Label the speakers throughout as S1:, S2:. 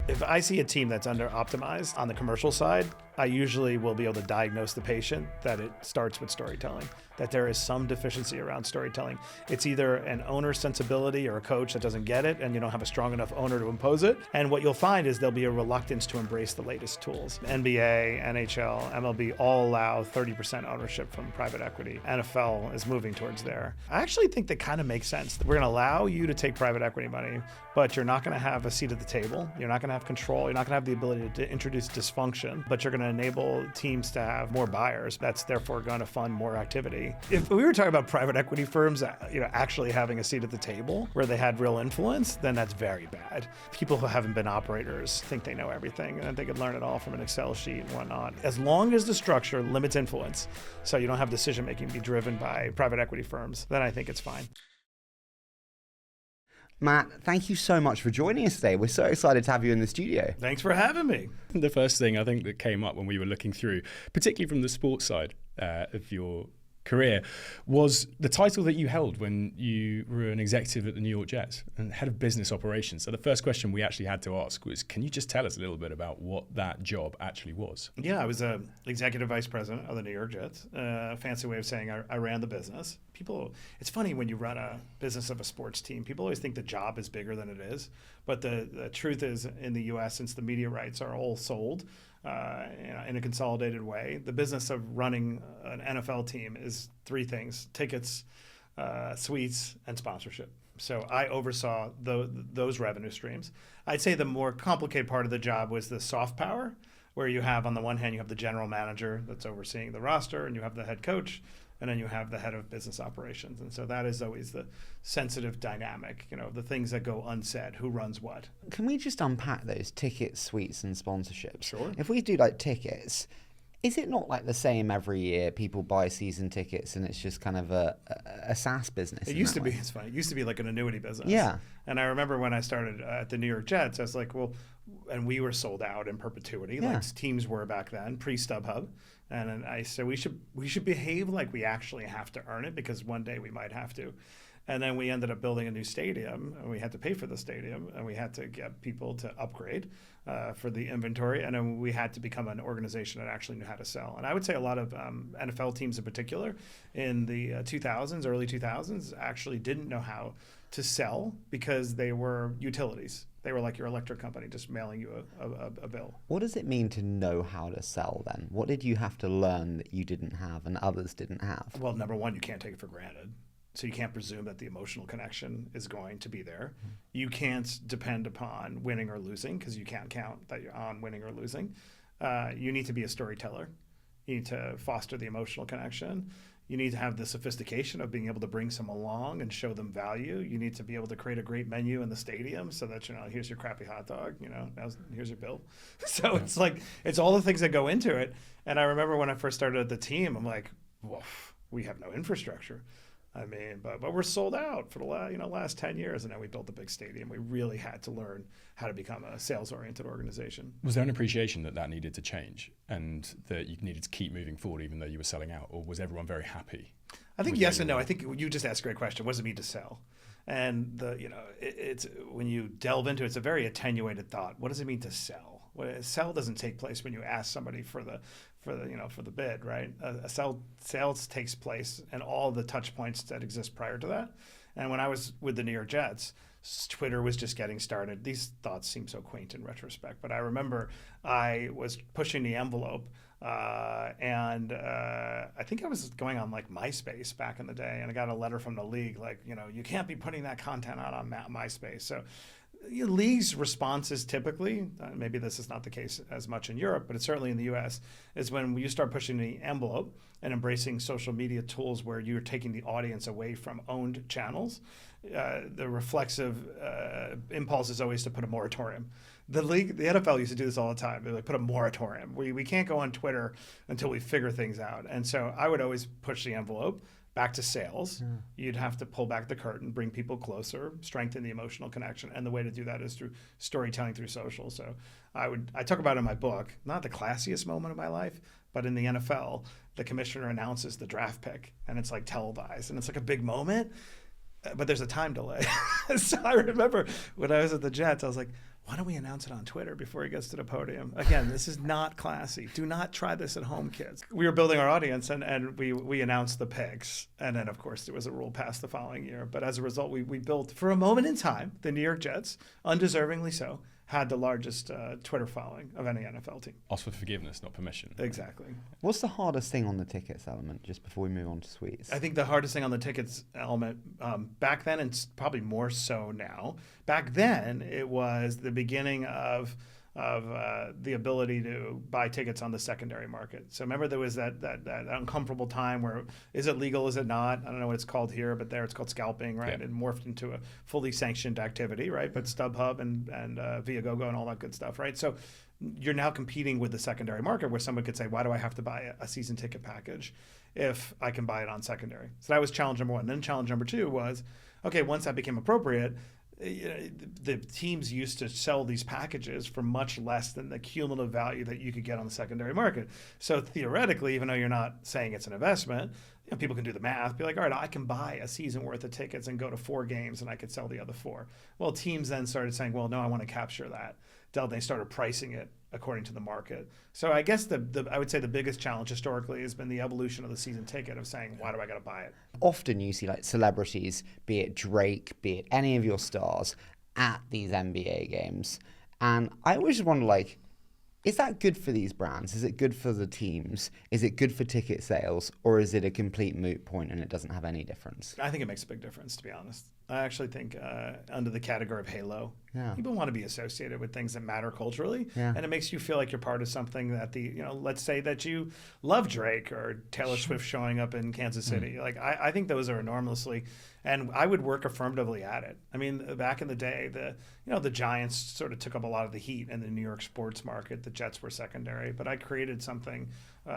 S1: If I see a team that's under optimized on the commercial side, I usually will be able to diagnose the patient that it starts with storytelling, that there is some deficiency around storytelling. It's either an owner sensibility or a coach that doesn't get it and you don't have a strong enough owner to impose it. And what you'll find is there'll be a reluctance to embrace the latest tools. NBA, NHL, MLB all allow 30% ownership from private equity. NFL is moving towards there. I actually think that kind of makes sense. We're going to allow you to take private equity money, but you're not going to have a seat at the table. You're not going to have control. You're not going to have the ability to introduce dysfunction, but you're going to enable teams to have more buyers. That's therefore going to fund more activity. If we were talking about private equity firms, actually having a seat at the table where they had real influence, then that's very bad. People who haven't been operators think they know everything and they could learn it all from an Excel sheet and whatnot. As long as the structure limits influence, so you don't have decision-making be driven by private equity firms, then I think it's fine.
S2: Matt, thank you so much for joining us today. We're so excited to have you in the studio.
S1: Thanks for having me.
S3: The first thing I think that came up when we were looking through, particularly from the sports side of your career, was the title that you held when you were an executive at the New York Jets and head of business operations. So the first question we actually had to ask was, can you just tell us a little bit about what that job actually was?
S1: Yeah, I was a executive vice president of the New York Jets. Fancy way of saying I ran the business. It's funny when you run a business of a sports team, people always think the job is bigger than it is. But the truth is, in the U.S., since the media rights are all sold, in a consolidated way, the business of running an NFL team is three things: tickets, suites, and sponsorship. So I oversaw those revenue streams. I'd say the more complicated part of the job was the soft power, where you have, on the one hand, you have the general manager that's overseeing the roster, and you have the head coach, and then you have the head of business operations. And so that is always the sensitive dynamic, the things that go unsaid, who runs what.
S2: Can we just unpack those tickets, suites, and sponsorships?
S1: Sure.
S2: If we do tickets, is it not the same every year? People buy season tickets and it's just kind of a SaaS business.
S1: It used to be, it's funny, it used to be like an annuity business.
S2: Yeah.
S1: And I remember when I started at the New York Jets, I was like, well, and we were sold out in perpetuity, like teams were back then, pre-StubHub. And I said, we should behave like we actually have to earn it, because one day we might have to. And then we ended up building a new stadium, and we had to pay for the stadium, and we had to get people to upgrade for the inventory, and then we had to become an organization that actually knew how to sell. And I would say a lot of NFL teams in particular in the 2000s, early 2000s, actually didn't know how to sell because they were utilities. They were like your electric company, just mailing you a bill.
S2: What does it mean to know how to sell then? What did you have to learn that you didn't have and others didn't have?
S1: Well, number one, you can't take it for granted. So you can't presume that the emotional connection is going to be there. Mm-hmm. You can't depend upon winning or losing, because you can't count that you're on winning or losing. You need to be a storyteller. You need to foster the emotional connection. You need to have the sophistication of being able to bring someone along and show them value. You need to be able to create a great menu in the stadium so that, here's your crappy hot dog, here's your bill. So it's all the things that go into it. And I remember when I first started at the team, I'm like, woof, we have no infrastructure. But we're sold out for the last 10 years, and then we built the big stadium. We really had to learn how to become a sales-oriented organization.
S3: Was there an appreciation that needed to change and that you needed to keep moving forward even though you were selling out, or was everyone very happy?
S1: I think yes and no. I think you just asked a great question. What does it mean to sell? And it's when you delve into it, it's a very attenuated thought. What does it mean to sell? Sell doesn't take place when you ask somebody for the bid, right? Sales takes place in all the touch points that exist prior to that. And when I was with the New York Jets, Twitter was just getting started. These thoughts seem so quaint in retrospect, but I remember I was pushing the envelope, and I think I was going on MySpace back in the day, and I got a letter from the league you can't be putting that content out on MySpace. So league's responses typically, maybe this is not the case as much in Europe, but it's certainly in the US, is when you start pushing the envelope and embracing social media tools where you're taking the audience away from owned channels. The reflexive impulse is always to put a moratorium. The NFL used to do this all the time. They put a moratorium. We can't go on Twitter until we figure things out. And so I would always push the envelope back to sales. You'd have to pull back the curtain, bring people closer, strengthen the emotional connection. And the way to do that is through storytelling through social. So I talk about it in my book, not the classiest moment of my life, but in the NFL, the commissioner announces the draft pick and it's televised and it's a big moment, but there's a time delay. So I remember when I was at the Jets, I was like, why don't we announce it on Twitter before he gets to the podium? Again, this is not classy. Do not try this at home, kids. We were building our audience, and we announced the picks. And then, of course, there was a rule passed the following year. But as a result, we built, for a moment in time, the New York Jets, undeservingly so, had the largest Twitter following of any NFL team.
S3: Ask for forgiveness, not permission.
S1: Exactly.
S2: What's the hardest thing on the tickets element, just before we move on to suites?
S1: I think the hardest thing on the tickets element back then, and probably more so now, back then it was the beginning of the ability to buy tickets on the secondary market. So remember there was that uncomfortable time where, is it legal, is it not? I don't know what it's called here, but there it's called scalping, right?
S3: Yeah.
S1: It morphed into a fully sanctioned activity, right? But StubHub and Viagogo and all that good stuff, right? So you're now competing with the secondary market where someone could say, why do I have to buy a season ticket package if I can buy it on secondary? So that was challenge number one. Then challenge number two was, okay, once that became appropriate, the teams used to sell these packages for much less than the cumulative value that you could get on the secondary market. So theoretically, even though you're not saying it's an investment, people can do the math, be like, all right, I can buy a season worth of tickets and go to 4 games and I could sell the other 4. Well, teams then started saying, well, no, I want to capture that. They started pricing it according to the market. So I guess I would say the biggest challenge historically has been the evolution of the season ticket of saying, why do I got to buy it?
S2: Often you see like celebrities, be it Drake, be it any of your stars, at these NBA games. And I always just wonder, like, is that good for these brands? Is it good for the teams? Is it good for ticket sales? Or is it a complete moot point and it doesn't have any difference?
S1: I think it makes a big difference, to be honest. I actually think under the category of halo,
S2: Yeah.
S1: people want to be associated with things that matter culturally,
S2: Yeah.
S1: and it makes you feel like you're part of something that let's say that you love Drake or Taylor Swift showing up in Kansas City. Like I think those are enormously, and I would work affirmatively at it. I mean, back in the day, the Giants sort of took up a lot of the heat in the New York sports market. The Jets were secondary, but I created something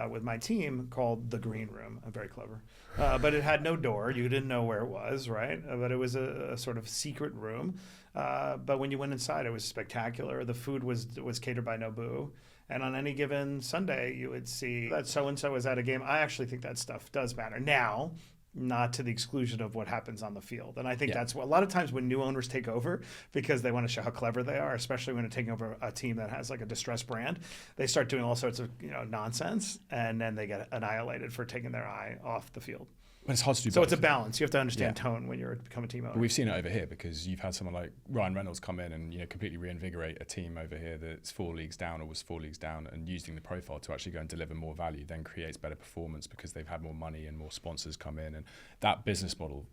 S1: with my team called the Green Room. I'm very clever. But it had no door. You didn't know where it was, right? But it was a sort of secret room. But when you went inside, it was spectacular. The food was catered by Nobu. And on any given Sunday, you would see that so-and-so is at a game. I actually think that stuff does matter. Now, not to the exclusion of what happens on the field. And I think that's what a lot of times when new owners take over, because they want to show how clever they are, especially when they're taking over a team that has like a distressed brand, they start doing all sorts of nonsense, and then they get annihilated for taking their eye off the field.
S3: But it's hard to do
S1: So
S3: both.
S1: it's a balance. You have to understand tone when you're become a team owner.
S3: But we've seen it over here because you've had someone like Ryan Reynolds come in and completely reinvigorate a team over here that's 4 leagues down or was 4 leagues down, and using the profile to actually go and deliver more value then creates better performance because they've had more money and more sponsors come in, and that business model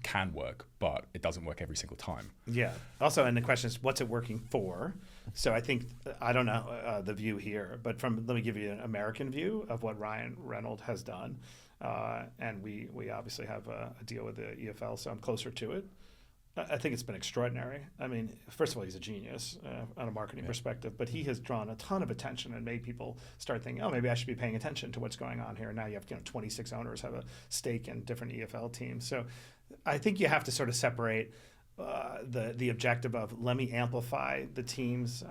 S3: can work, but it doesn't work every single time.
S1: Yeah. Also, and the question is, what's it working for? So I think, I don't know the view here, but let me give you an American view of what Ryan Reynolds has done. And we obviously have a deal with the EFL, so I'm closer to it. I think it's been extraordinary. I mean, first of all, he's a genius on a marketing perspective, but he has drawn a ton of attention and made people start thinking, oh, maybe I should be paying attention to what's going on here. Now you have 26 owners have a stake in different EFL teams. So I think you have to sort of separate the objective of, let me amplify the team's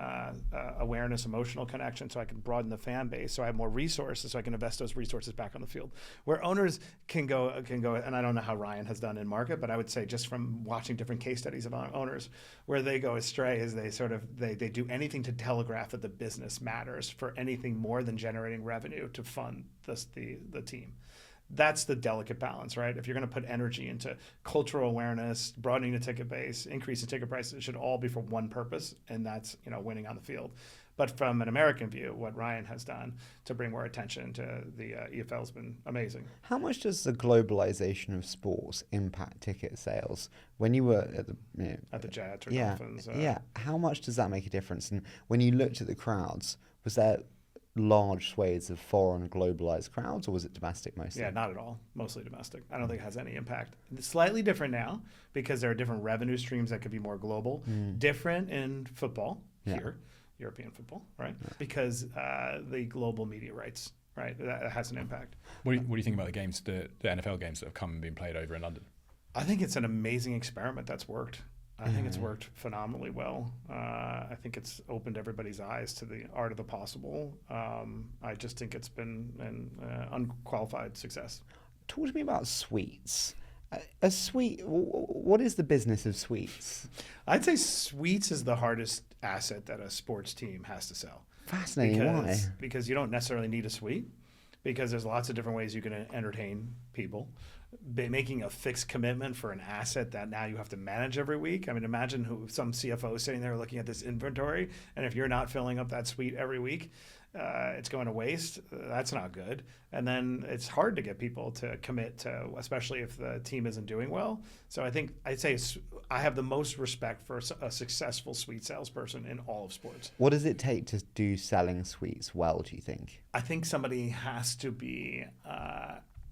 S1: awareness, emotional connection, so I can broaden the fan base, so I have more resources, so I can invest those resources back on the field. Where owners can go, and I don't know how Ryan has done in market, but I would say just from watching different case studies of owners, where they go astray is they do anything to telegraph that the business matters for anything more than generating revenue to fund the team. That's the delicate balance, right? If you're going to put energy into cultural awareness, broadening the ticket base, increasing ticket prices, it should all be for one purpose, and that's winning on the field. But from an American view, what Ryan has done to bring more attention to the EFL has been amazing.
S2: How much does the globalization of sports impact ticket sales? When you were at the
S1: Jets or Dolphins,
S2: how much does that make a difference? And when you looked at the crowds, was there large swathes of foreign globalized crowds, or was it domestic mostly?
S1: Yeah, not at all. Mostly domestic. I don't think it has any impact. It's slightly different now because there are different revenue streams that could be more global. Different in football here, European football, right? Because the global media rights, right? That has an impact.
S3: What do you think about the games, the NFL games that have come and been played over in London?
S1: I think it's an amazing experiment that's worked. I think it's worked phenomenally well. I think it's opened everybody's eyes to the art of the possible. I just think it's been an unqualified success.
S2: Talk to me about suites. A sweet. What is the business of sweets?
S1: I'd say sweets is the hardest asset that a sports team has to sell.
S2: Fascinating. Why?
S1: Because you don't necessarily need a suite, because there's lots of different ways you can entertain people. Making a fixed commitment for an asset that now you have to manage every week. I mean, imagine some CFO sitting there looking at this inventory, and if you're not filling up that suite every week, it's going to waste. That's not good. And then it's hard to get people to commit to, especially if the team isn't doing well. So I'd say I have the most respect for a successful suite salesperson in all of sports.
S2: What does it take to do selling suites well, do you think?
S1: I think somebody has to be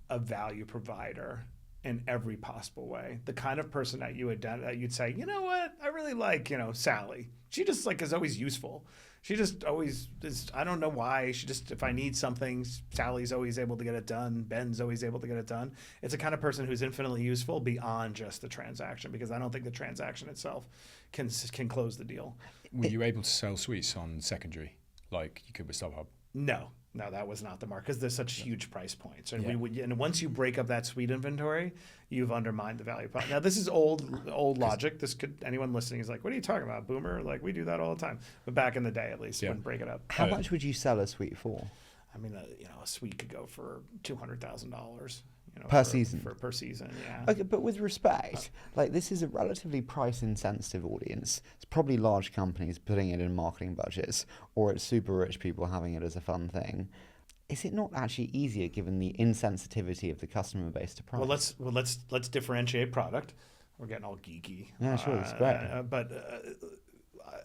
S1: a value provider in every possible way. The kind of person that you'd say, you know what, I really like, Sally. She just is always useful. She just always is. I don't know why. If I need something, Sally's always able to get it done. Ben's always able to get it done. It's a kind of person who's infinitely useful beyond just the transaction, because I don't think the transaction itself can close the deal.
S3: Were you able to sell suites on secondary like you could with StubHub?
S1: No, that was not the mark, because there's such huge price points, and and once you break up that suite inventory, you've undermined the value prop. Now, this is old logic. Anyone listening is like, what are you talking about, boomer? Like, we do that all the time. But back in the day, at least, wouldn't break it up.
S2: How much would you sell a suite for?
S1: I mean, a suite could go for $200,000.
S2: Per season?
S1: Per season, yeah.
S2: Okay, but with respect, this is a relatively price-insensitive audience. It's probably large companies putting it in marketing budgets, or it's super rich people having it as a fun thing. Is it not actually easier, given the insensitivity of the customer base to price?
S1: Well, let's differentiate product. We're getting all geeky.
S2: Yeah, sure, it's great.
S1: But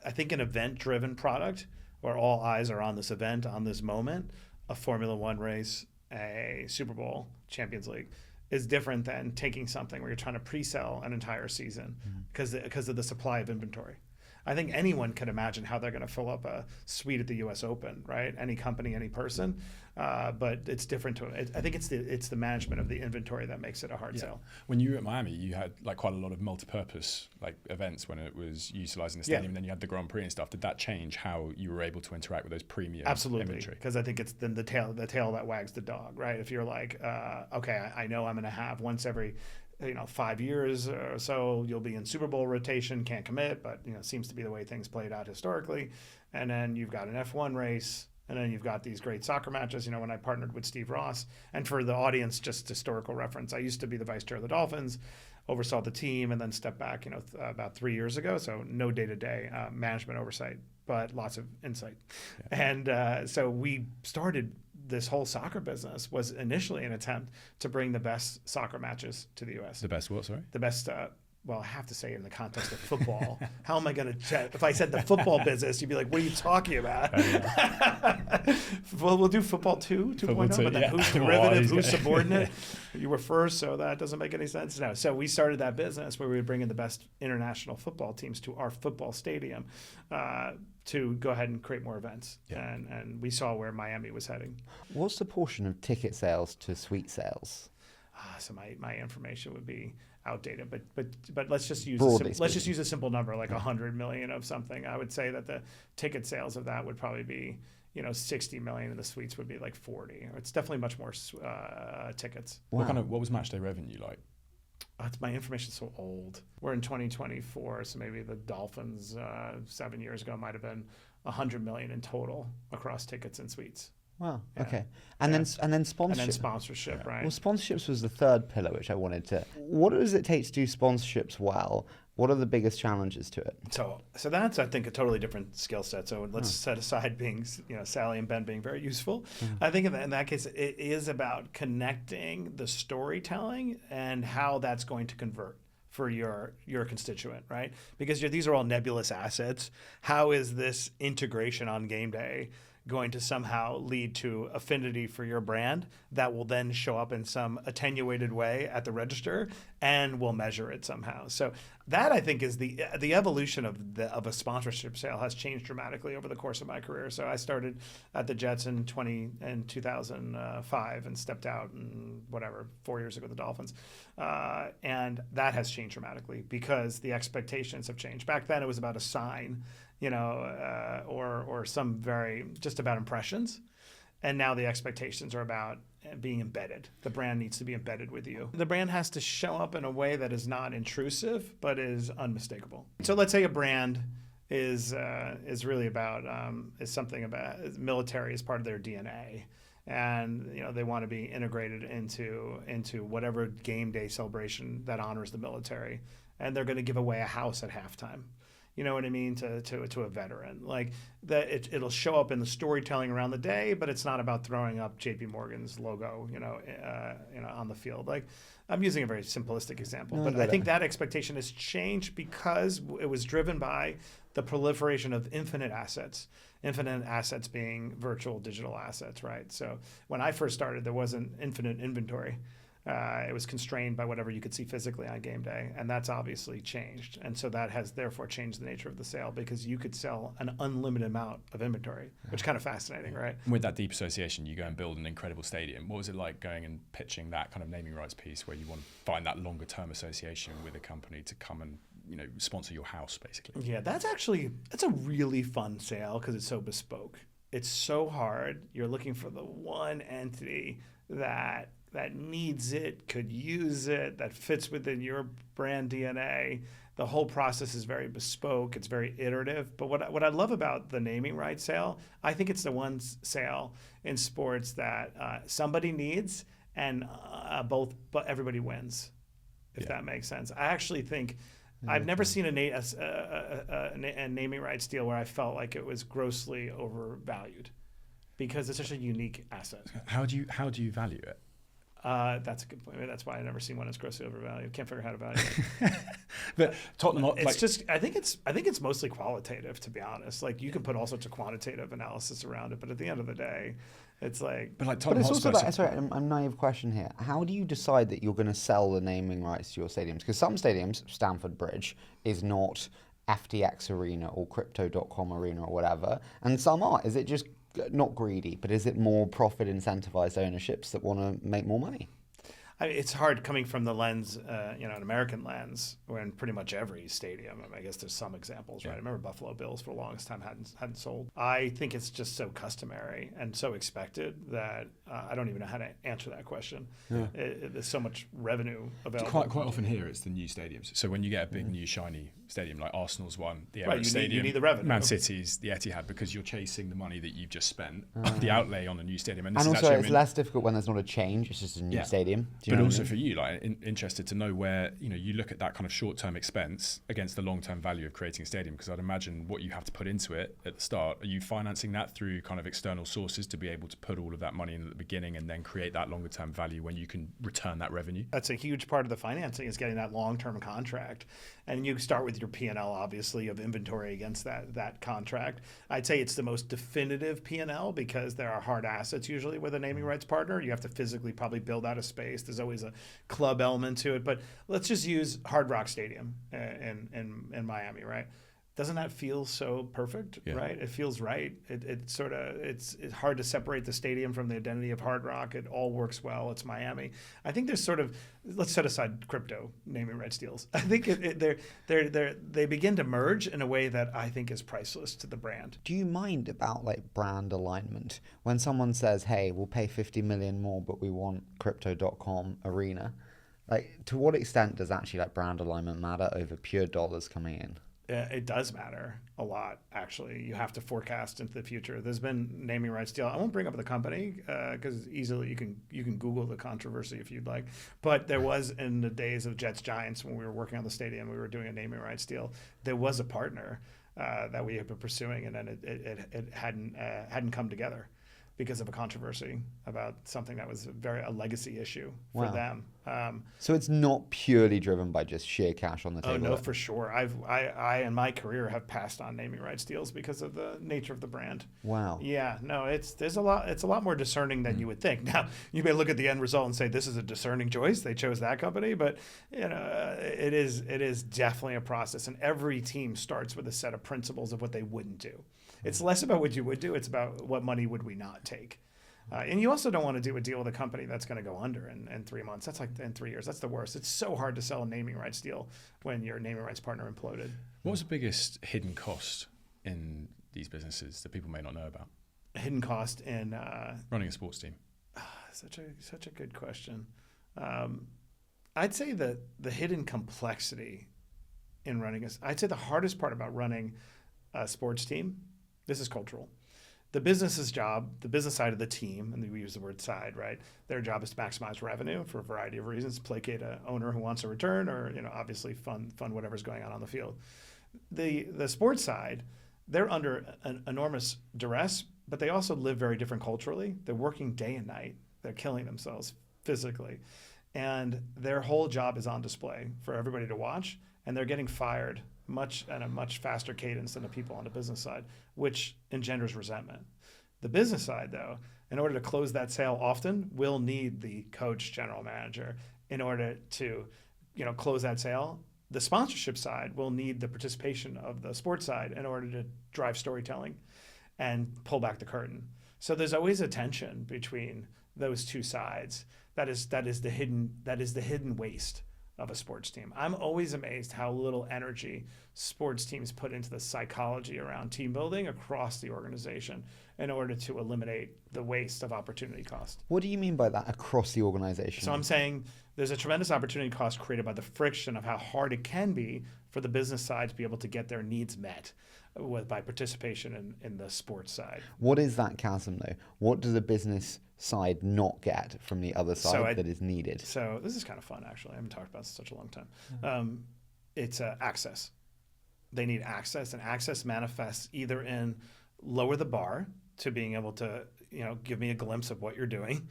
S1: I think an event-driven product, where all eyes are on this event, on this moment, a Formula One race, a Super Bowl, Champions League, is different than taking something where you're trying to pre-sell an entire season because of the supply of inventory. I think anyone can imagine how they're going to fill up a suite at the U.S. Open, right? Any company, any person, but it's different. I think it's the management of the inventory that makes it a hard sell.
S3: When you were at Miami, you had quite a lot of multi-purpose events when it was utilizing the stadium, and then you had the Grand Prix and stuff. Did that change how you were able to interact with those premium inventory? Because
S1: I think it's then the tail that wags the dog, right? If you're like, okay, I know I'm going to have once every 5 years or so, you'll be in Super Bowl rotation, can't commit, but seems to be the way things played out historically. And then you've got an F1 race, and then you've got these great soccer matches. When I partnered with Steve Ross, and for the audience, just historical reference, I used to be the vice chair of the Dolphins, oversaw the team, and then stepped back, about 3 years ago. So no day-to-day management oversight, but lots of insight. Yeah. And so we started. This whole soccer business was initially an attempt to bring the best soccer matches to the U.S.
S3: The best what, sorry?
S1: The best, well, I have to say in the context of football. How am I going to check? If I said the football business, you'd be like, what are you talking about? Well, we'll do football 2.0, but then who's derivative, who's subordinate? You were first, so that doesn't make any sense. No. So we started that business where we would bring in the best international football teams to our football stadium to go ahead and create more events. Yeah. And we saw where Miami was heading.
S2: What's the portion of ticket sales to suite sales?
S1: So my information would be outdated, but let's just use a simple number, like 100 million of something. I would say that the ticket sales of that would probably be 60 million, and the suites would be like 40. It's definitely much more tickets.
S3: Wow. What was match day revenue like?
S1: My information's so old. We're in 2024, so maybe the Dolphins 7 years ago might have been 100 million in total across tickets and suites.
S2: Wow. Yeah. Okay. And then sponsorship.
S1: And then sponsorship, right?
S2: Well, sponsorships was the third pillar, which I wanted to. What does it take to do sponsorships well? What are the biggest challenges to it?
S1: So that's, I think, a totally different skill set. So let's set aside being, Sally and Ben being very useful. I think in that case, it is about connecting the storytelling and how that's going to convert for your constituent, right? Because these are all nebulous assets. How is this integration on game day going to somehow lead to affinity for your brand that will then show up in some attenuated way at the register, and we'll measure it somehow. So that, I think, is the evolution of a sponsorship sale has changed dramatically over the course of my career. So I started at the Jets in 2005 and stepped out 4 years ago with the Dolphins. And that has changed dramatically because the expectations have changed. Back then it was about a sign, or some just about impressions. And now the expectations are about being embedded. The brand needs to be embedded with you. The brand has to show up in a way that is not intrusive, but is unmistakable. So let's say a brand is really about is something about military as part of their DNA, and they want to be integrated into whatever game day celebration that honors the military, and they're going to give away a house at halftime. You know what I mean, to a veteran. Like that, it'll show up in the storytelling around the day, but it's not about throwing up J.P. Morgan's logo, on the field. Like, I'm using a very simplistic example, but I think that expectation has changed because it was driven by the proliferation of infinite assets being virtual digital assets, right? So when I first started, there wasn't infinite inventory. It was constrained by whatever you could see physically on game day, and that's obviously changed. And so that has therefore changed the nature of the sale, because you could sell an unlimited amount of inventory, which is kind of fascinating, right?
S3: With that deep association, you go and build an incredible stadium. What was it like going and pitching that kind of naming rights piece where you want to find that longer term association with a company to come and sponsor your house, basically?
S1: Yeah, that's a really fun sale because it's so bespoke. It's so hard. You're looking for the one entity that needs it, could use it, that fits within your brand DNA. The whole process is very bespoke. It's very iterative. But what I love about the naming rights sale, I think it's the one sale in sports that somebody needs and but everybody wins, if that makes sense. I actually think I've never seen a naming rights deal where I felt like it was grossly overvalued, because it's such a unique asset.
S3: How do you value it?
S1: That's a good point. Maybe that's why I've never seen one that's grossly overvalued. Can't figure out how to value it.
S3: But Tottenham,
S1: I think it's mostly qualitative, to be honest. Like, you can put all sorts of quantitative analysis around it, but at the end of the day, it's like.
S2: But it's also like, sorry, I'm naive question here. How do you decide that you're going to sell the naming rights to your stadiums? Because some stadiums, Stamford Bridge, is not FTX Arena or Crypto.com Arena or whatever, and some are. Is it just not greedy, but is it more profit incentivized ownerships that want to make more money?
S1: It's hard coming from the lens, an American lens, where in pretty much every stadium, I guess there's some examples, right? I remember Buffalo Bills for the longest time hadn't sold. I think it's just so customary and so expected that I don't even know how to answer that question. Yeah. There's so much revenue available.
S3: Quite often here, it's the new stadiums. So when you get a big new shiny stadium, like Arsenal's one, the Emirates Stadium,
S1: you need the revenue.
S3: Man City's the Etihad, because you're chasing the money that you've just spent, the outlay on a new stadium.
S2: And also, it's less difficult when there's not a change; it's just a new stadium.
S3: But also for you, like interested to know where you look at that kind of short-term expense against the long-term value of creating a stadium, because I'd imagine what you have to put into it at the start. Are you financing that through kind of external sources to be able to put all of that money in at the beginning and then create that longer-term value when you can return that revenue?
S1: That's a huge part of the financing, is getting that long-term contract, and you start with your P&L, obviously, of inventory against that contract. I'd say it's the most definitive P&L because there are hard assets usually with a naming rights partner. You have to physically probably build out a space. There's always a club element to it, but let's just use Hard Rock Stadium in Miami, right? Doesn't that feel so perfect, right? It feels right. It's hard to separate the stadium from the identity of Hard Rock. It all works well. It's Miami. I think there's let's set aside crypto naming rights deals. I think they begin to merge in a way that I think is priceless to the brand.
S2: Do you mind about like brand alignment when someone says, "Hey, we'll pay 50 million more, but we want Crypto.com Arena"? Like, to what extent does actually like brand alignment matter over pure dollars coming in?
S1: It does matter a lot, actually. You have to forecast into the future. There's been naming rights deal. I won't bring up the company because easily you can Google the controversy if you'd like. But there was, in the days of Jets Giants, when we were working on the stadium, we were doing a naming rights deal. There was a partner that we had been pursuing, and then it hadn't come together because of a controversy about something that was a legacy issue for them.
S2: So it's not purely driven by just sheer cash on the table.
S1: Oh no, for sure. I in my career have passed on naming rights deals because of the nature of the brand.
S2: Wow.
S1: Yeah, no, it's a lot more discerning than you would think. Now, you may look at the end result and say this is a discerning choice. They chose that company, but it is definitely a process, and every team starts with a set of principles of what they wouldn't do. It's less about what you would do. It's about what money would we not take. And you also don't want to do a deal with a company that's going to go under in 3 months. That's like in 3 years. That's the worst. It's so hard to sell a naming rights deal when your naming rights partner imploded.
S3: What was the biggest hidden cost in these businesses that people may not know about?
S1: hidden cost in
S3: running a sports team?
S1: Such a good question. I'd say that the hidden complexity in running I'd say the hardest part about running a sports team, this is cultural. The business's job, the business side of the team, and we use the word side, right? Their job is to maximize revenue for a variety of reasons, placate an owner who wants a return, or obviously fund whatever's going on the field. The sports side, they're under an enormous duress, but they also live very different culturally. They're working day and night. They're killing themselves physically. And their whole job is on display for everybody to watch, and they're getting fired at a much faster cadence than the people on the business side, which engenders resentment. The business side, though, in order to close that sale often, will need the coach, general manager, in order to close that sale. The sponsorship side will need the participation of the sports side in order to drive storytelling and pull back the curtain. So there's always a tension between those two sides. That is the hidden waste of a sports team. I'm always amazed how little energy sports teams put into the psychology around team building across the organization in order to eliminate the waste of opportunity cost.
S2: What do you mean by that, across the organization?
S1: So I'm saying there's a tremendous opportunity cost created by the friction of how hard it can be for the business side to be able to get their needs met by participation in the sports side.
S2: What is that chasm, though? What does the business side not get from the other side that is needed?
S1: So this is kind of fun, actually. I haven't talked about this in such a long time. It's access. They need access, and access manifests either in lower the bar to being able to, give me a glimpse of what you're doing,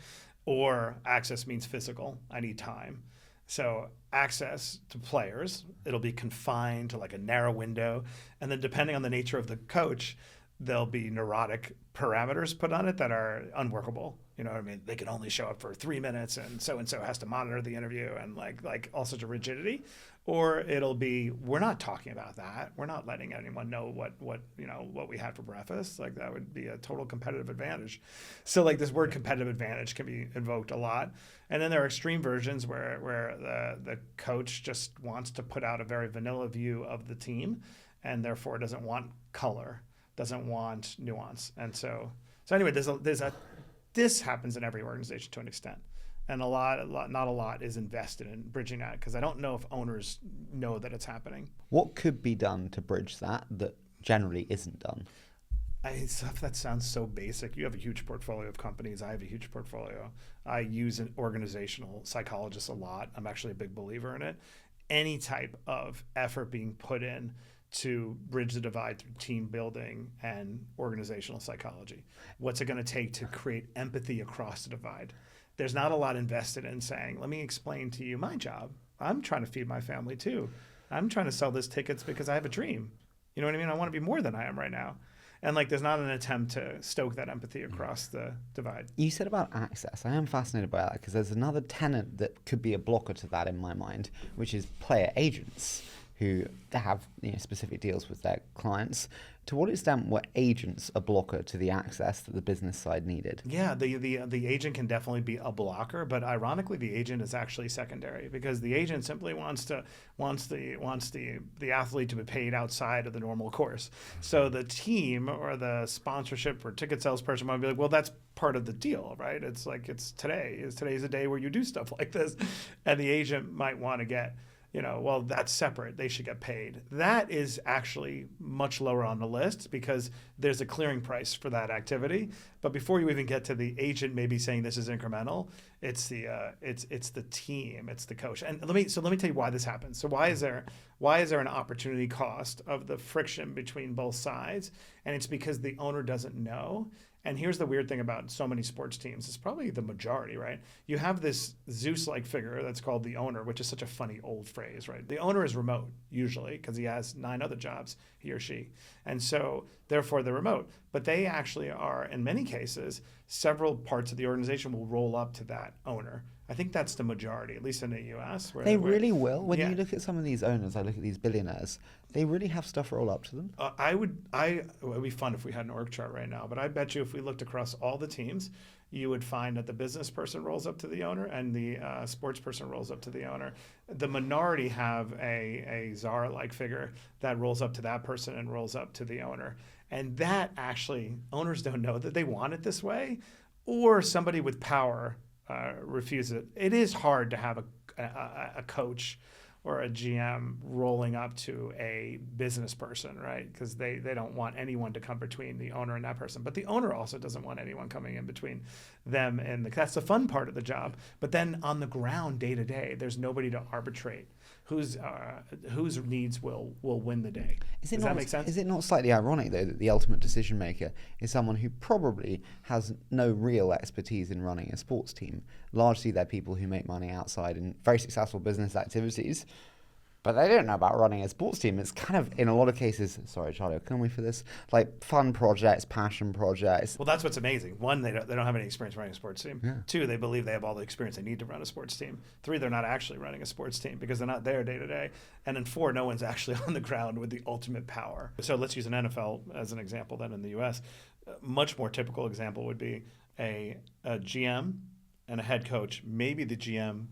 S1: or access means physical. I need time. So access to players, it'll be confined to like a narrow window. And then depending on the nature of the coach, there'll be neurotic parameters put on it that are unworkable. You know what I mean? They can only show up for 3 minutes, and so has to monitor the interview, and like all sorts of rigidity. Or it'll be, we're not talking about that. We're not letting anyone know what we had for breakfast. Like that would be a total competitive advantage. So like this word competitive advantage can be invoked a lot. And then there are extreme versions where the coach just wants to put out a very vanilla view of the team, and therefore doesn't want color, doesn't want nuance. And so anyway, this happens in every organization to an extent. And not a lot is invested in bridging that, because I don't know if owners know that it's happening.
S2: What could be done to bridge that generally isn't done?
S1: Stuff that sounds so basic. You have a huge portfolio of companies. I have a huge portfolio. I use an organizational psychologist a lot. I'm actually a big believer in it. Any type of effort being put in to bridge the divide through team building and organizational psychology. What's it going to take to create empathy across the divide? There's not a lot invested in saying, let me explain to you my job. I'm trying to feed my family too. I'm trying to sell this tickets because I have a dream. You know what I mean? I want to be more than I am right now. And there's not an attempt to stoke that empathy across the divide.
S2: You said about access. I am fascinated by that, because there's another tenet that could be a blocker to that in my mind, which is player agents who have specific deals with their clients. To what extent were agents a blocker to the access that the business side needed?
S1: Yeah, the agent can definitely be a blocker, but ironically, the agent is actually secondary, because the agent simply wants the athlete to be paid outside of the normal course. So the team or the sponsorship or ticket salesperson might be like, well, that's part of the deal, right? It's like today's a day where you do stuff like this, and the agent might want to get, well, that's separate. They should get paid. That is actually much lower on the list, because there's a clearing price for that activity. But before you even get to the agent maybe saying this is incremental, it's the team, it's the coach. And let me tell you why this happens. So why is there an opportunity cost of the friction between both sides? And it's because the owner doesn't know. And here's the weird thing about so many sports teams. It's probably the majority, right? You have this Zeus-like figure that's called the owner, which is such a funny old phrase, right? The owner is remote, usually, because he has 9 other jobs, he or she. And so, therefore, they're remote. But they actually are, in many cases, several parts of the organization will roll up to that owner. I think that's the majority, at least in the U.S.
S2: They really will. When you look at some of these owners, I look at these billionaires, they really have stuff roll up to them.
S1: It would be fun if we had an org chart right now, but I bet you if we looked across all the teams, you would find that the business person rolls up to the owner and the sports person rolls up to the owner. The minority have a czar-like figure that rolls up to that person and rolls up to the owner. And that actually, owners don't know that they want it this way, or somebody with power refuses it. It is hard to have a coach or a GM rolling up to a business person, right? Because they don't want anyone to come between the owner and that person. But the owner also doesn't want anyone coming in between them and that's the fun part of the job. But then on the ground, day to day, there's nobody to arbitrate whose needs will win the day. Does that make sense?
S2: Is it not slightly ironic, though, that the ultimate decision maker is someone who probably has no real expertise in running a sports team? Largely, they're people who make money outside in very successful business activities, but they don't know about running a sports team. It's kind of, in a lot of cases, sorry, Charlie, kill me for this, like fun projects, passion projects.
S1: Well, that's what's amazing. One, they don't have any experience running a sports team.
S2: Yeah.
S1: Two, they believe they have all the experience they need to run a sports team. Three, they're not actually running a sports team because they're not there day to day. And then four, no one's actually on the ground with the ultimate power. So let's use an NFL as an example then in the U.S. A much more typical example would be a GM and a head coach. Maybe the GM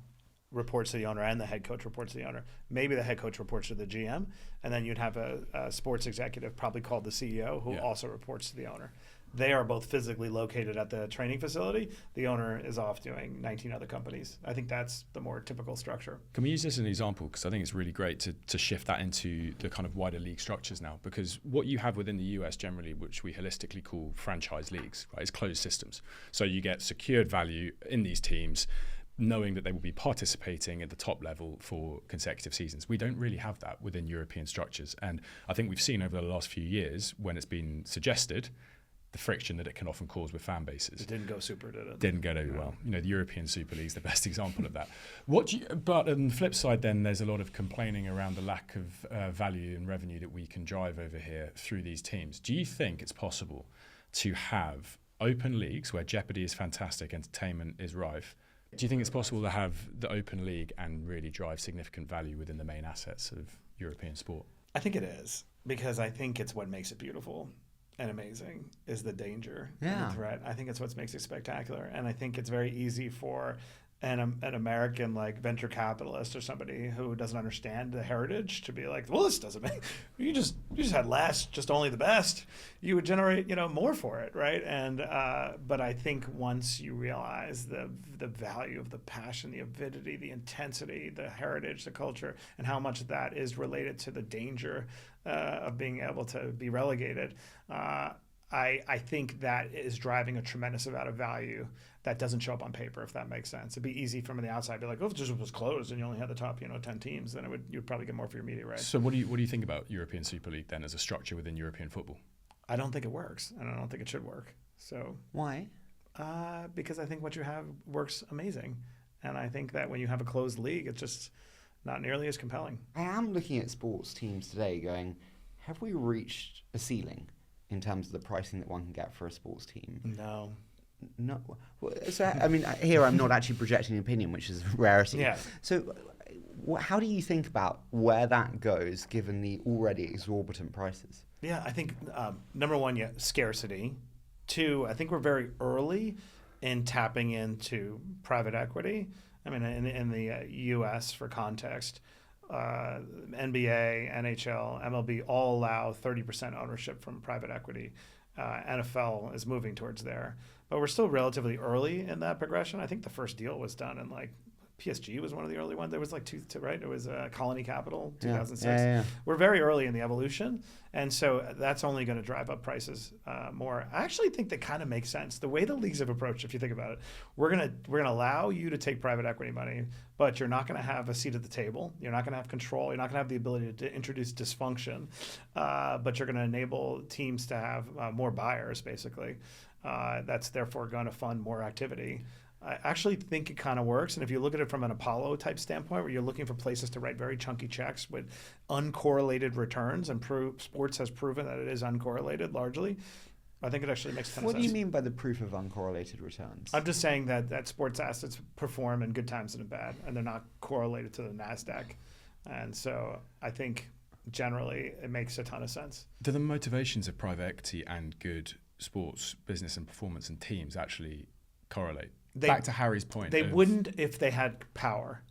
S1: reports to the owner and the head coach reports to the owner. Maybe the head coach reports to the GM, and then you'd have a sports executive, probably called the CEO, who also reports to the owner. They are both physically located at the training facility. The owner is off doing 19 other companies. I think that's the more typical structure.
S3: Can we use this as an example? Because I think it's really great to shift that into the kind of wider league structures now. Because what you have within the US generally, which we holistically call franchise leagues, right, is closed systems. So you get secured value in these teams, knowing that they will be participating at the top level for consecutive seasons. We don't really have that within European structures. And I think we've seen over the last few years, when it's been suggested, the friction that it can often cause with fan bases.
S1: It didn't go super, did it?
S3: Didn't go very well. You know, the European Super League is the best example of that. But on the flip side, then there's a lot of complaining around the lack of value and revenue that we can drive over here through these teams. Do you think it's possible to have open leagues where jeopardy is fantastic, entertainment is rife? Do you think it's possible to have the open league and really drive significant value within the main assets of European sport?
S1: I think it is, because I think it's what makes it beautiful and amazing is the danger and the threat. I think it's what makes it spectacular. And I think it's very easy for an American like venture capitalist or somebody who doesn't understand the heritage to be like, well, this doesn't make, you just had less, just only the best. You would generate, more for it, right? And but I think once you realize the value of the passion, the avidity, the intensity, the heritage, the culture, and how much that is related to the danger of being able to be relegated, I think that is driving a tremendous amount of value that doesn't show up on paper, if that makes sense. It'd be easy from the outside to be like, oh, if it just was closed and you only had the top 10 teams, then you'd probably get more for your media rights.
S3: So what do you think about European Super League then as a structure within European football?
S1: I don't think it works, and I don't think it should work. So
S2: why?
S1: Because I think what you have works amazing, and I think that when you have a closed league, it's just not nearly as compelling.
S2: I am looking at sports teams today going, have we reached a ceiling in terms of the pricing that one can get for a sports team?
S1: No.
S2: So, I mean, here I'm not actually projecting an opinion, which is a rarity.
S1: Yeah.
S2: So how do you think about where that goes, given the already exorbitant prices?
S1: Yeah, I think, number one, scarcity. Two, I think we're very early in tapping into private equity. I mean, in the U.S., for context, NBA, NHL, MLB all allow 30% ownership from private equity. NFL is moving towards there. But we're still relatively early in that progression. I think the first deal was done in PSG was one of the early ones. There was right? It was Colony Capital, 2006.
S2: Yeah.
S1: We're very early in the evolution. And so that's only going to drive up prices more. I actually think that kind of makes sense. The way the leagues have approached, if you think about it, we're gonna allow you to take private equity money, but you're not going to have a seat at the table. You're not going to have control. You're not going to have the ability to introduce dysfunction. But you're going to enable teams to have more buyers, basically. That's therefore going to fund more activity. I actually think it kind of works. And if you look at it from an Apollo type standpoint, where you're looking for places to write very chunky checks with uncorrelated returns, and sports has proven that it is uncorrelated largely, I think it actually makes a ton of sense.
S2: What do you mean by the proof of uncorrelated returns?
S1: I'm just saying that sports assets perform in good times and in bad, and they're not correlated to the NASDAQ. And so I think generally it makes a ton of sense.
S3: Do the motivations of private equity and good sports business and performance and teams actually correlate? Back to Harry's point.
S1: They wouldn't if they had power.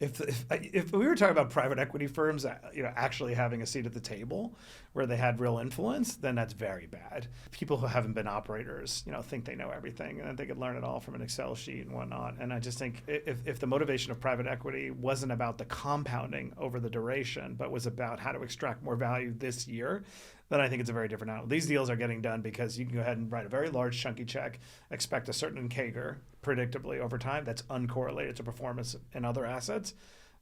S1: If we were talking about private equity firms, actually having a seat at the table where they had real influence, then that's very bad. People who haven't been operators, think they know everything and they could learn it all from an Excel sheet and whatnot. And I just think if the motivation of private equity wasn't about the compounding over the duration, but was about how to extract more value this year, then I think it's a very different outlook. These deals are getting done because you can go ahead and write a very large chunky check, expect a certain CAGR predictably over time that's uncorrelated to performance in other assets.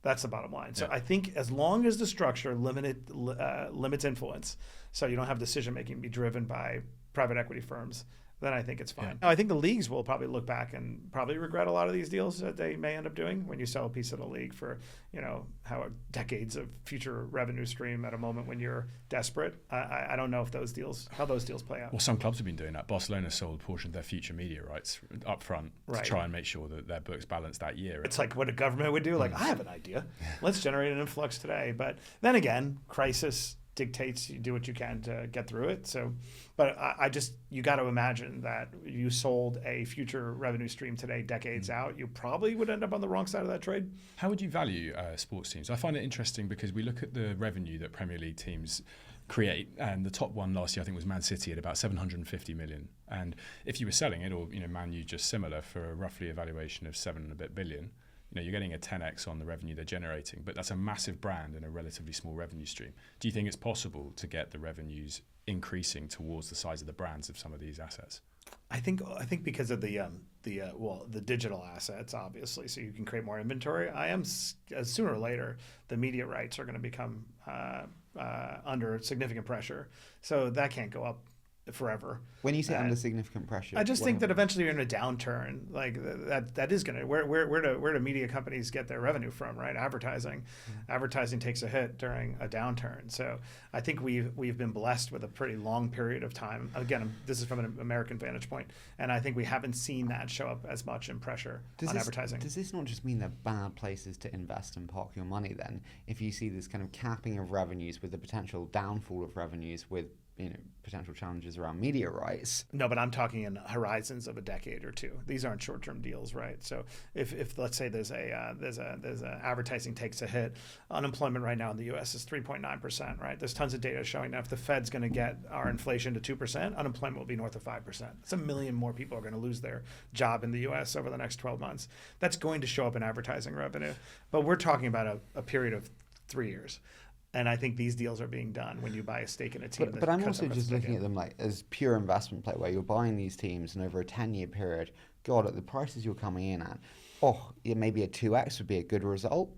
S1: That's the bottom line. So I think as long as the structure limits influence, so you don't have decision making be driven by private equity firms, then I think it's fine. Yeah. Now, I think the leagues will probably look back and probably regret a lot of these deals that they may end up doing when you sell a piece of the league for, how decades of future revenue stream at a moment when you're desperate. I don't know if how those deals play out.
S3: Well, some clubs have been doing that. Barcelona sold a portion of their future media rights up front to try and make sure that their books balance that year.
S1: It's like what a government would do. Like, I have an idea. Let's generate an influx today. But then again, crisis dictates you do what you can to get through it. So, but you got to imagine that you sold a future revenue stream today, decades out, you probably would end up on the wrong side of that trade.
S3: How would you value sports teams? I find it interesting because we look at the revenue that Premier League teams create, and the top one last year I think was Man City at about 750 million. And if you were selling it, or Man U just similar for roughly a valuation of 7 and a bit billion, you're getting a 10x on the revenue they're generating, but that's a massive brand and a relatively small revenue stream. Do you think it's possible to get the revenues increasing towards the size of the brands of some of these assets?
S1: I think because of the digital assets, obviously, so you can create more inventory. Sooner or later, the media rights are going to become under significant pressure, so that can't go up forever.
S2: When you say under significant pressure,
S1: I just think that eventually you're in a downturn. Like that is going to where do media companies get their revenue from, right? Advertising. Advertising takes a hit during a downturn. So I think we've been blessed with a pretty long period of time. Again, this is from an American vantage point, and I think we haven't seen that show up as much in pressure on advertising.
S2: Does this not just mean they're bad places to invest and park your money then? If you see this kind of capping of revenues with the potential downfall of revenues with potential challenges around media rights.
S1: No, but I'm talking in horizons of a decade or two. These aren't short-term deals, right? So if let's say there's a advertising takes a hit, unemployment right now in the U.S. is 3.9%, right? There's tons of data showing that if the Fed's going to get our inflation to 2%, unemployment will be north of 5%. It's 1 million more people are going to lose their job in the U.S. over the next 12 months. That's going to show up in advertising revenue, but we're talking about a period of 3 years. And I think these deals are being done when you buy a stake in a team.
S2: But I'm also just looking at them like as pure investment play, where you're buying these teams and over a 10-year period, God, at the prices you're coming in at, maybe a 2x would be a good result.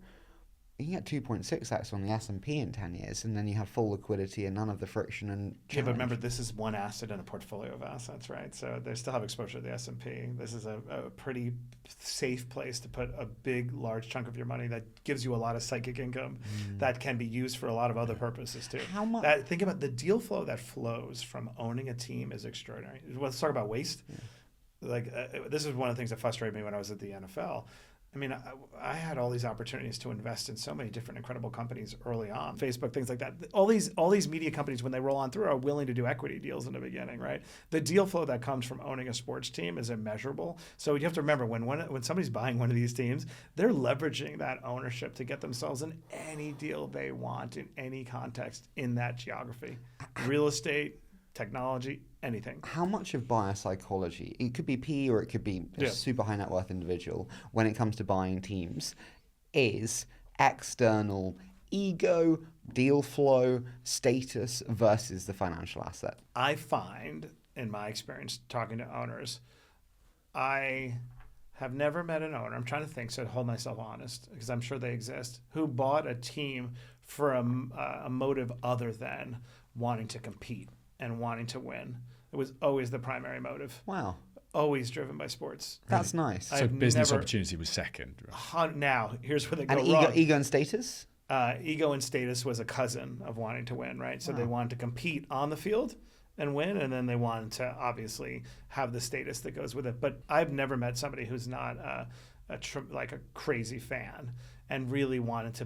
S2: You can get 2.6x on the S&P in 10 years, and then you have full liquidity and none of the friction and challenge.
S1: Yeah, but remember, this is one asset in a portfolio of assets, right? So they still have exposure to the S&P. This is a pretty safe place to put a big, large chunk of your money that gives you a lot of psychic income that can be used for a lot of other purposes too.
S2: How much?
S1: Think about the deal flow that flows from owning a team is extraordinary. Let's talk about waste. Yeah. This is one of the things that frustrated me when I was at the NFL. I mean, I had all these opportunities to invest in so many different incredible companies early on, Facebook, things like that. All these media companies, when they roll on through, are willing to do equity deals in the beginning, right? The deal flow that comes from owning a sports team is immeasurable. So you have to remember when somebody's buying one of these teams, they're leveraging that ownership to get themselves in any deal they want in any context in that geography, real estate, technology, anything.
S2: How much of buyer psychology, it could be PE or it could be a super high net worth individual, when it comes to buying teams, is external ego, deal flow, status versus the financial asset?
S1: I find, in my experience talking to owners, I have never met an owner, I'm trying to think, so to hold myself honest, because I'm sure they exist, who bought a team for a motive other than wanting to compete and wanting to win. It was always the primary motive.
S2: Wow.
S1: Always driven by sports.
S2: That's nice.
S3: So business opportunity was second.
S1: Now, here's where they go
S2: wrong.
S1: wrong.
S2: Ego and status?
S1: Ego and status was a cousin of wanting to win, right? So they wanted to compete on the field and win, and then they wanted to obviously have the status that goes with it. But I've never met somebody who's not like a crazy fan. and really wanted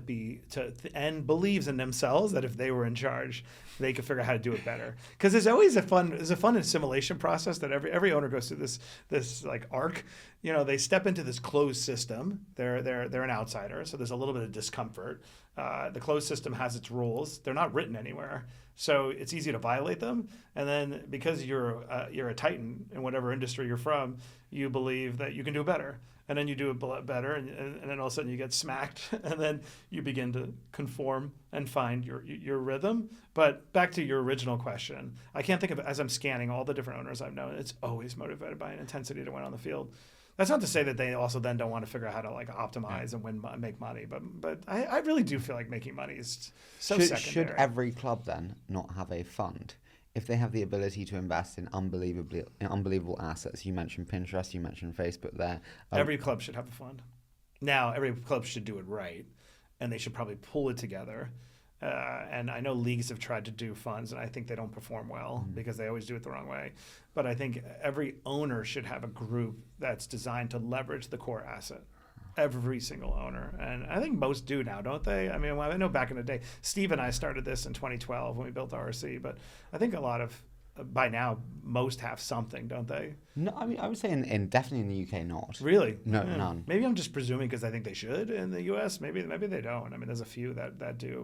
S1: and believes in themselves that if they were in charge, they could figure out how to do it better. Because there's always a fun assimilation process that every owner goes through this like arc. They step into this closed system. They're an outsider, so there's a little bit of discomfort. The closed system has its rules. They're not written anywhere, so it's easy to violate them. And then because you're a titan in whatever industry you're from, you believe that you can do it better. And then you do it better, and then all of a sudden you get smacked, and then you begin to conform and find your rhythm. But back to your original question, I can't think of it as I'm scanning all the different owners I've known. It's always motivated by an intensity to win on the field. That's not to say that they also then don't want to figure out how to like optimize and make money, but I really do feel like making money is so secondary.
S2: Should every club then not have a fund? If they have the ability to invest in unbelievable assets, you mentioned Pinterest, you mentioned Facebook there.
S1: Every club should have a fund. Now, every club should do it right, and they should probably pull it together. And I know leagues have tried to do funds, and I think they don't perform well because they always do it the wrong way. But I think every owner should have a group that's designed to leverage the core asset. Every single owner. And I think most do now, don't they? I mean, I know back in the day, Steve and I started this in 2012 when we built RSE, but I think a lot of, by now, most have something, don't they?
S2: No, I mean, I would say definitely in the UK not.
S1: Really?
S2: No, none.
S1: Maybe I'm just presuming because I think they should in the US. Maybe they don't. I mean, there's a few that do,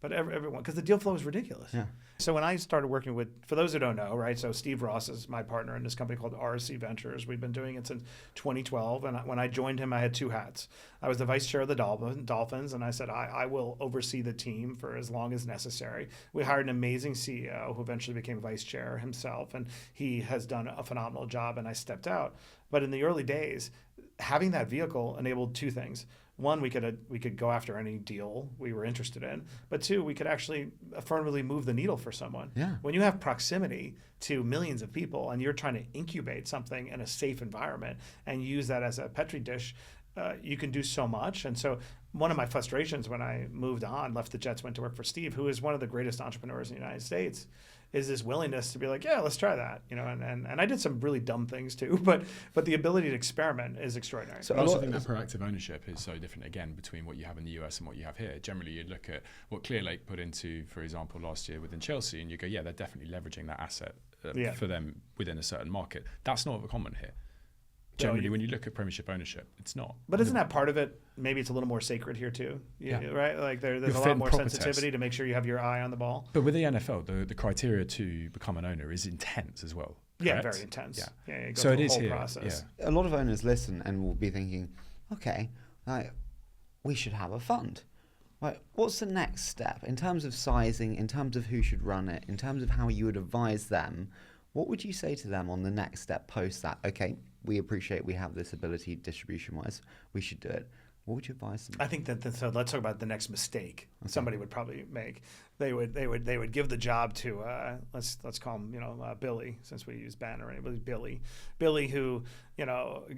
S1: but everyone, because the deal flow is ridiculous.
S2: Yeah.
S1: So when I started working with, for those who don't know, right? So Steve Ross is my partner in this company called RSE Ventures. We've been doing it since 2012. And when I joined him, I had two hats. I was the vice chair of the Dolphins, and I said, I will oversee the team for as long as necessary. We hired an amazing CEO who eventually became vice chair himself, and he has done a phenomenal job, and I stepped out. But in the early days, having that vehicle enabled two things. One, we could go after any deal we were interested in, but two, we could actually affirmatively move the needle for someone.
S2: Yeah.
S1: When you have proximity to millions of people and you're trying to incubate something in a safe environment and use that as a petri dish, you can do so much. And so one of my frustrations when I moved on, left the Jets, went to work for Steve, who is one of the greatest entrepreneurs in the United States, is this willingness to be like, yeah, let's try that, and I did some really dumb things too, but the ability to experiment is extraordinary.
S3: So I also think that proactive ownership is so different again between what you have in the US and what you have here. Generally, you look at what Clear Lake put into, for example, last year within Chelsea, and you go, yeah, they're definitely leveraging that asset for them within a certain market. That's not common here. Generally, when you look at Premiership ownership, it's not.
S1: But isn't that part of it? Maybe it's a little more sacred here too, right? Like there's a lot more sensitivity to make sure you have your eye on the ball.
S3: But with the NFL, the criteria to become an owner is intense as well. Correct?
S1: Yeah, very intense. Yeah,
S3: so it is here.
S1: Process.
S2: Yeah. A lot of owners listen and will be thinking, okay, we should have a fund. Right, what's the next step in terms of sizing, in terms of who should run it, in terms of how you would advise them? What would you say to them on the next step post that? Okay, we appreciate we have this ability distribution-wise. We should do it. What would you advise them?
S1: I think so let's talk about the next mistake somebody would probably make. They would give the job to let's call him Billy, since we use Ben or anybody. Billy who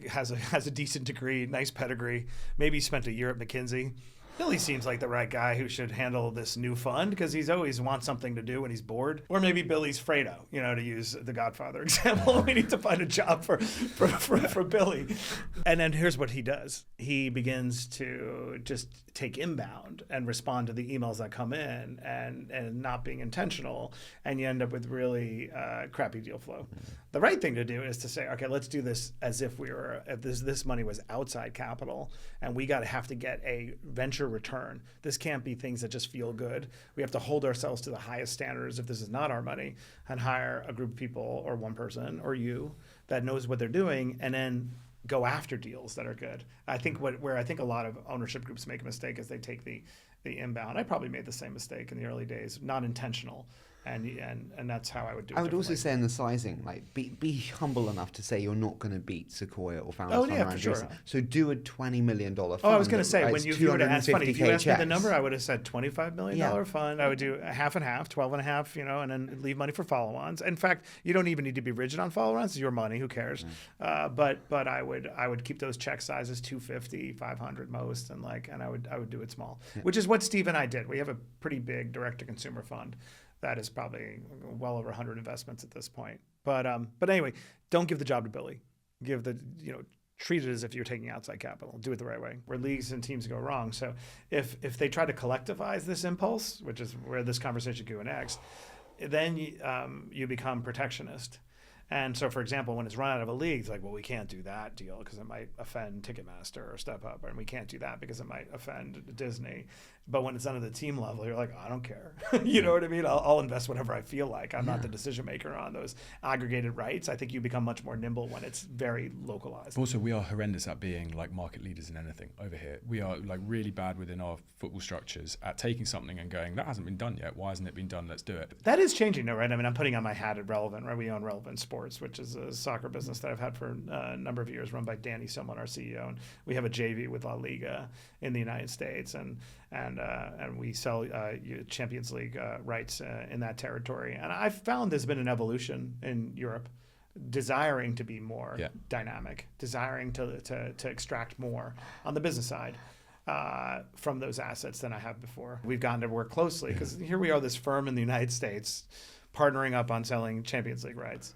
S1: has a decent degree, nice pedigree, maybe spent a year at McKinsey. Billy seems like the right guy who should handle this new fund because he's always wants something to do when he's bored. Or maybe Billy's Fredo, to use the Godfather example. We need to find a job for Billy. And then here's what he does. He begins to just take inbound and respond to the emails that come in and not being intentional. And you end up with really crappy deal flow. The right thing to do is to say, okay, let's do this as if this money was outside capital and we have to get a venture return. This can't be things that just feel good. We have to hold ourselves to the highest standards if this is not our money and hire a group of people or one person or you that knows what they're doing and then go after deals that are good. I think where I think a lot of ownership groups make a mistake is they take the inbound. I probably made the same mistake in the early days, not intentional. And that's how I would do it.
S2: I would also say in the sizing, be humble enough to say you're not going to beat Sequoia or Founders.
S1: Oh yeah, for sure.
S2: So do a $20 million fund.
S1: Oh, I was going to say when you would have asked, funny, if you asked me the number, I would have said $25 million fund. I would do a half and half, 12 and a half, and then leave money for follow-ons. In fact, you don't even need to be rigid on follow-ons. It's your money. Who cares? But I would keep those check sizes 250, 500 most, and I would do it small, which is what Steve and I did. We have a pretty big direct-to-consumer fund. That is probably well over 100 investments at this point. But anyway, don't give the job to Billy. treat it as if you're taking outside capital. Do it the right way. Where leagues and teams go wrong. So if they try to collectivize this impulse, which is where this conversation could go next, then you become protectionist. And so, for example, when it's run out of a league, it's like, well, we can't do that deal because it might offend Ticketmaster or StubHub, and we can't do that because it might offend Disney. But when it's done at the team level, you're like, I don't care. You know what I mean? I'll invest whatever I feel like. I'm not the decision maker on those aggregated rights. I think you become much more nimble when it's very localized.
S3: Also, we are horrendous at being like market leaders in anything over here. We are like really bad within our football structures at taking something and going, that hasn't been done yet. Why hasn't it been done? Let's do it.
S1: That is changing though, right? I mean, I'm putting on my hat at Relevant, right? We own Relevant Sports, which is a soccer business that I've had for a number of years, run by Danny Silman, our CEO. And we have a JV with La Liga in the United States. And we sell Champions League rights in that territory. And I've found there's been an evolution in Europe, desiring to be more dynamic, desiring to extract more on the business side from those assets than I have before. We've gotten to work closely because here we are, this firm in the United States, partnering up on selling Champions League rights.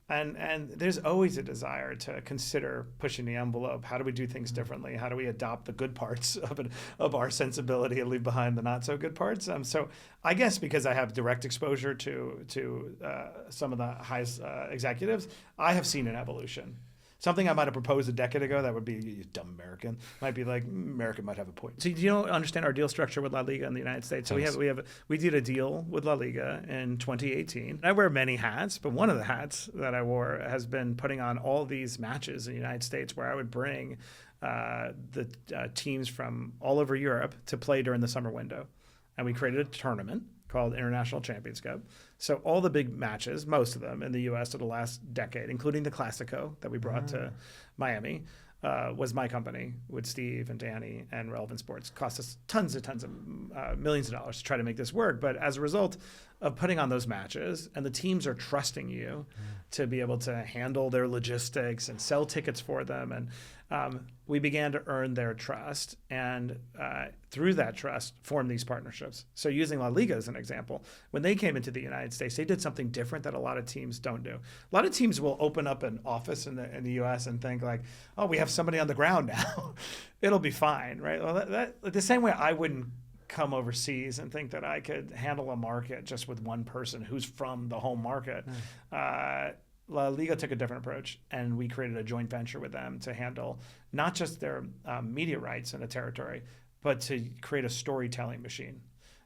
S1: And there's always a desire to consider pushing the envelope. How do we do things differently? How do we adopt the good parts of our sensibility and leave behind the not so good parts? So I guess because I have direct exposure to some of the highest executives, I have seen an evolution. Something I might have proposed a decade ago that would be, you dumb American, might be like, America might have a point. So you don't understand our deal structure with La Liga in the United States. So we did a deal with La Liga in 2018. I wear many hats, but one of the hats that I wore has been putting on all these matches in the United States where I would bring the teams from all over Europe to play during the summer window. And we created a tournament called International Champions Cup. So all the big matches, most of them in the U.S. of the last decade, including the Classico that we brought to Miami, was my company with Steve and Danny and Relevant Sports. Cost us tons of millions of dollars to try to make this work. But as a result of putting on those matches, and the teams are trusting you to be able to handle their logistics and sell tickets for them, and we began to earn their trust, and through that trust, form these partnerships. So using La Liga as an example, when they came into the United States, they did something different that a lot of teams don't do. A lot of teams will open up an office in the U.S. and think like, oh, we have somebody on the ground now. It'll be fine, right? Well, that the same way I wouldn't come overseas and think that I could handle a market just with one person who's from the home market. La Liga took a different approach, and we created a joint venture with them to handle not just their media rights in a territory, but to create a storytelling machine.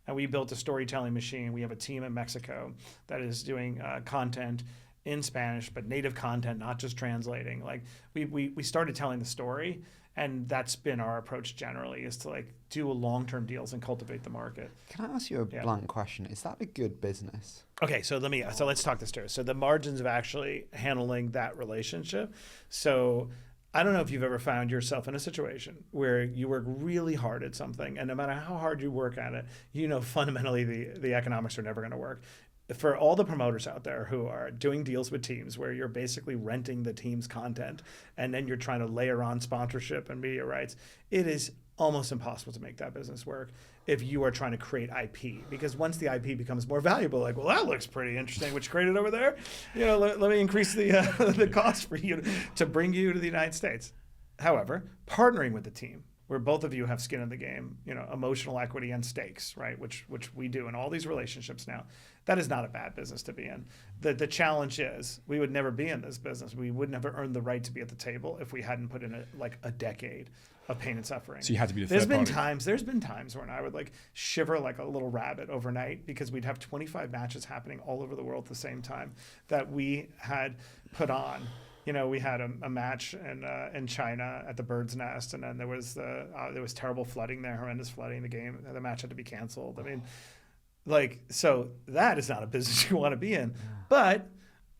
S1: And we built a storytelling machine. We have a team in Mexico that is doing content in Spanish, but native content, not just translating. Like we started telling the story, and that's been our approach generally, is to like do long-term deals and cultivate the market.
S2: Can I ask you a blunt question? Is that a good business?
S1: Okay, so let's talk this through. So the margins of actually handling that relationship. So I don't know if you've ever found yourself in a situation where you work really hard at something, and no matter how hard you work at it, you know fundamentally the economics are never going to work. For all the promoters out there who are doing deals with teams where you're basically renting the team's content and then you're trying to layer on sponsorship and media rights, it is almost impossible to make that business work if you are trying to create IP. Because once the IP becomes more valuable, like, well, that looks pretty interesting, what you created over there. You know, let me increase the cost for you to bring you to the United States. However, partnering with the team, where both of you have skin in the game, you know, emotional equity and stakes, right? Which we do in all these relationships now. That is not a bad business to be in. The challenge is we would never be in this business. We would never earn the right to be at the table if we hadn't put in a decade of pain and suffering.
S3: So you had to be the
S1: There's
S3: third party.
S1: There's been times when I would like shiver like a little rabbit overnight because we'd have 25 matches happening all over the world at the same time that we had put on. You know, we had a match in China at the Bird's Nest, and then there was terrible flooding there, horrendous flooding. The match had to be canceled. I mean, like, so that is not a business you want to be in. But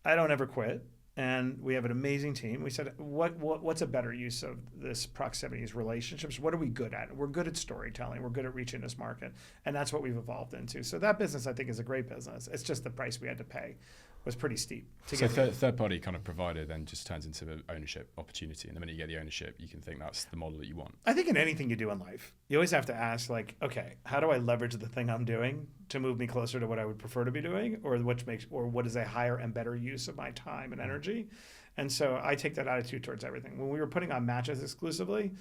S1: I don't ever quit, and we have an amazing team. We said, what's a better use of this proximity, these relationships? What are we good at? We're good at storytelling. We're good at reaching this market, and that's what we've evolved into. So that business, I think, is a great business. It's just the price we had to pay was pretty steep.
S3: So third party kind of provider then just turns into an ownership opportunity. And the minute you get the ownership, you can think that's the model that you want.
S1: I think in anything you do in life, you always have to ask, like, okay, how do I leverage the thing I'm doing to move me closer to what I would prefer to be doing, or what is a higher and better use of my time and energy? And so I take that attitude towards everything. When we were putting on matches exclusively,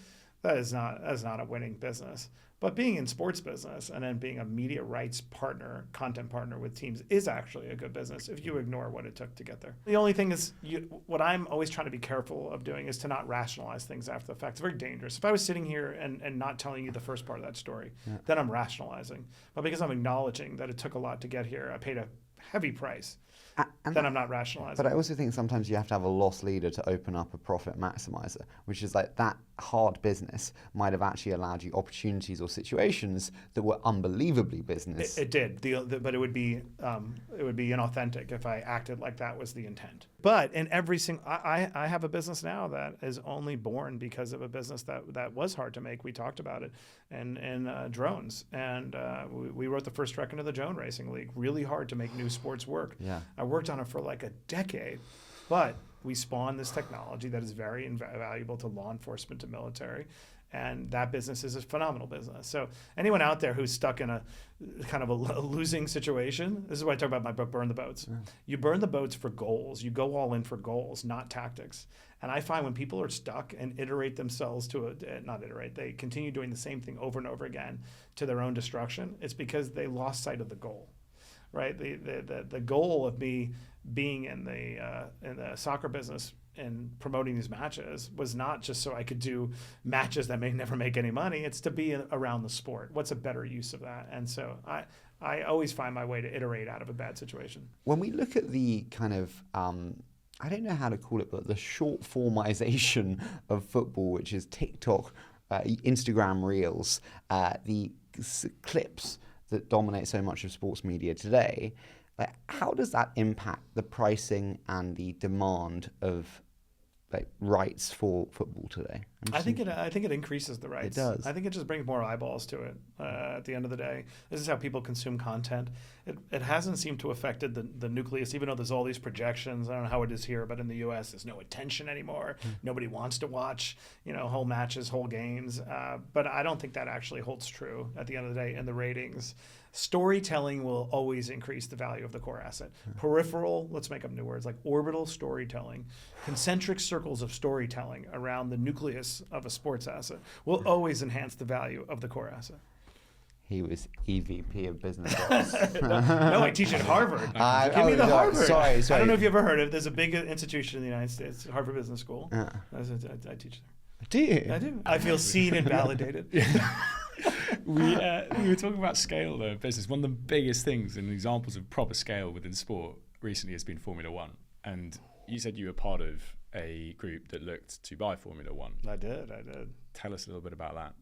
S1: that is not a winning business. But being in sports business and then being a media rights partner, content partner with teams is actually a good business if you ignore what it took to get there. The only thing is, what I'm always trying to be careful of doing is to not rationalize things after the fact. It's very dangerous. If I was sitting here and not telling you the first part of that story, then I'm rationalizing. But because I'm acknowledging that it took a lot to get here, I paid a heavy price, then I'm not rationalizing.
S2: But I also think sometimes you have to have a loss leader to open up a profit maximizer, which is like that hard business might have actually allowed you opportunities or situations that were unbelievably business.
S1: It did, but it would be inauthentic if I acted like that was the intent. But in every single, I have a business now that is only born because of a business that was hard to make. We talked about it, and drones, and we wrote the first rec into the drone racing league. Really hard to make new sports work.
S2: Yeah.
S1: I worked on it for like a decade, but we spawned this technology that is very valuable to law enforcement, to military, and that business is a phenomenal business. So anyone out there who's stuck in a kind of a losing situation, this is why I talk about my book, Burn the Boats. Yeah. You burn the boats for goals. You go all in for goals, not tactics. And I find when people are stuck and iterate themselves they continue doing the same thing over and over again to their own destruction, it's because they lost sight of the goal. Right, the goal of me being in the soccer business and promoting these matches was not just so I could do matches that may never make any money. It's to be around the sport. What's a better use of that? And so I always find my way to iterate out of a bad situation.
S2: When we look at the kind of I don't know how to call it, but the short formization of football, which is TikTok, Instagram Reels, the clips that dominate so much of sports media today, like, how does that impact the pricing and the demand of rights for football today?
S1: I think it increases the rights.
S2: It does.
S1: I think it just brings more eyeballs to it. At the end of the day, this is how people consume content. It hasn't seemed to affect the nucleus, even though there's all these projections. I don't know how it is here, but in the U.S., there's no attention anymore. Nobody wants to watch, whole matches, whole games. But I don't think that actually holds true at the end of the day in the ratings. Storytelling will always increase the value of the core asset. Peripheral, let's make up new words, like orbital storytelling, concentric circles of storytelling around the nucleus of a sports asset will always enhance the value of the core asset.
S2: He was EVP of business.
S1: No, I teach at Harvard. Give me the Harvard.
S2: Sorry.
S1: I don't know if you've ever heard of it. There's a big institution in the United States, Harvard Business School. I teach there.
S2: Do you?
S1: I do. I feel seen and validated.
S3: We were talking about scale of business. One of the biggest things and examples of proper scale within sport recently has been Formula One. And you said you were part of a group that looked to buy Formula One.
S1: I did.
S3: Tell us a little bit about that.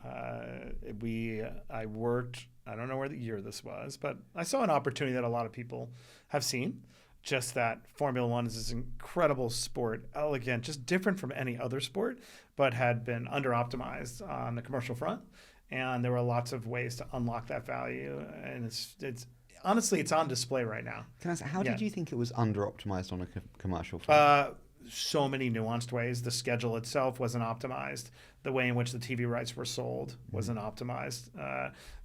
S1: I worked, I don't know where the year this was, but I saw an opportunity that a lot of people have seen. Just that Formula One is this incredible sport, elegant, just different from any other sport, but had been under-optimized on the commercial front. And there were lots of ways to unlock that value. And it's honestly, it's on display right now.
S2: Can I ask, how did you think it was under-optimized on a commercial front?
S1: So many nuanced ways. The schedule itself wasn't optimized. The way in which the TV rights were sold wasn't optimized.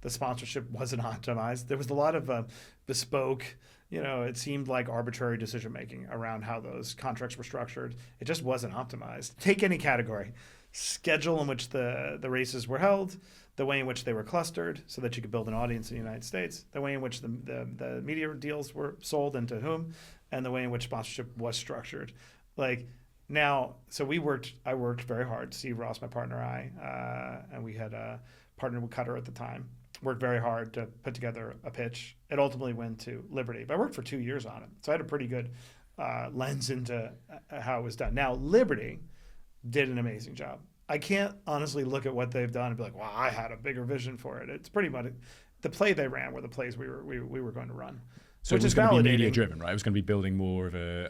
S1: The sponsorship wasn't optimized. There was a lot of bespoke, it seemed like arbitrary decision-making around how those contracts were structured. It just wasn't optimized. Take any category. Schedule in which the races were held, the way in which they were clustered so that you could build an audience in the United States, the way in which the media deals were sold and to whom, and the way in which sponsorship was structured. I worked very hard. Steve Ross, my partner, and we had partnered with Qatar at the time, worked very hard to put together a pitch. It ultimately went to Liberty, but I worked for 2 years on it. So I had a pretty good lens into how it was done. Now, Liberty did an amazing job. I can't honestly look at what they've done and be like, wow, I had a bigger vision for it. It's pretty much the play they ran were the plays we were going to run.
S3: So it was going to be media driven, right? It was going to be building more of a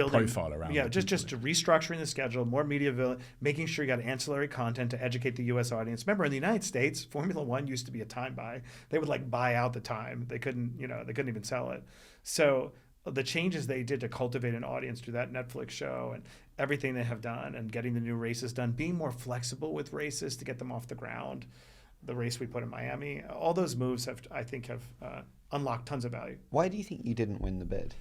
S3: profile around.
S1: Yeah, just restructuring the schedule, more media, making sure you got ancillary content to educate the U.S. audience. Remember, in the United States, Formula One used to be a time buy. They would buy out the time. They couldn't even sell it. So the changes they did to cultivate an audience through that Netflix show and everything they have done and getting the new races done, being more flexible with races to get them off the ground, the race we put in Miami, all those moves have unlocked tons of value.
S2: Why do you think you didn't win the bid?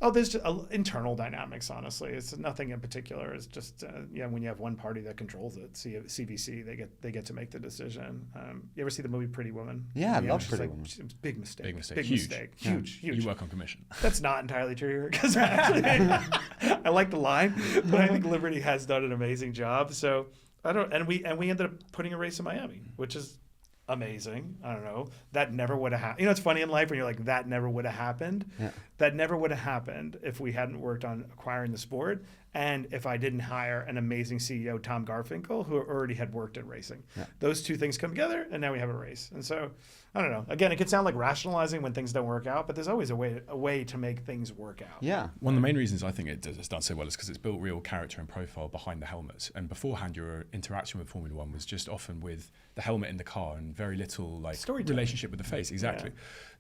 S1: Oh, there's just internal dynamics, honestly. It's nothing in particular. It's just, when you have one party that controls it, CBC, they get to make the decision. You ever see the movie Pretty Woman?
S2: Yeah, I love Pretty Woman.
S1: Big mistake.
S3: Huge.
S1: Huge.
S3: You work on commission.
S1: That's not entirely true here, because actually, I like the line, but I think Liberty has done an amazing job. So we ended up putting a race in Miami, which is amazing. I don't know. That never would have happened. You know, it's funny in life when you're like, that never would have happened. Yeah. That never would have happened if we hadn't worked on acquiring the sport and if I didn't hire an amazing CEO, Tom Garfinkel, who already had worked at racing. Yeah. Those two things come together and now we have a race. And so, I don't know. Again, it could sound like rationalizing when things don't work out, but there's always a way to make things work out.
S3: Yeah. One of the main reasons I think it's done so well is because it's built real character and profile behind the helmets. And beforehand, your interaction with Formula One was just often with the helmet in the car and very little relationship with the face. Exactly.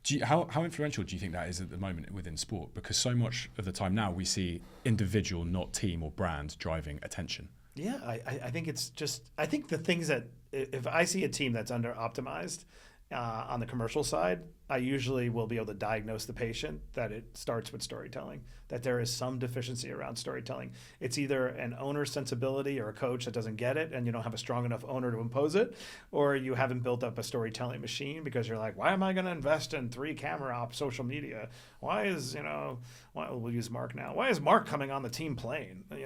S3: Yeah. How influential do you think that is at the moment within sport? Because so much of the time now we see individual, not team or brand, driving attention.
S1: Yeah, I think it's just, I think the things that, if I see a team that's under optimized on the commercial side, I usually will be able to diagnose the patient that it starts with storytelling, that there is some deficiency around storytelling. It's either an owner's sensibility or a coach that doesn't get it and you don't have a strong enough owner to impose it, or you haven't built up a storytelling machine because you're like, why am I going to invest in 3 camera op social media? Why is, we'll use Mark now. Why is Mark coming on the team plane? I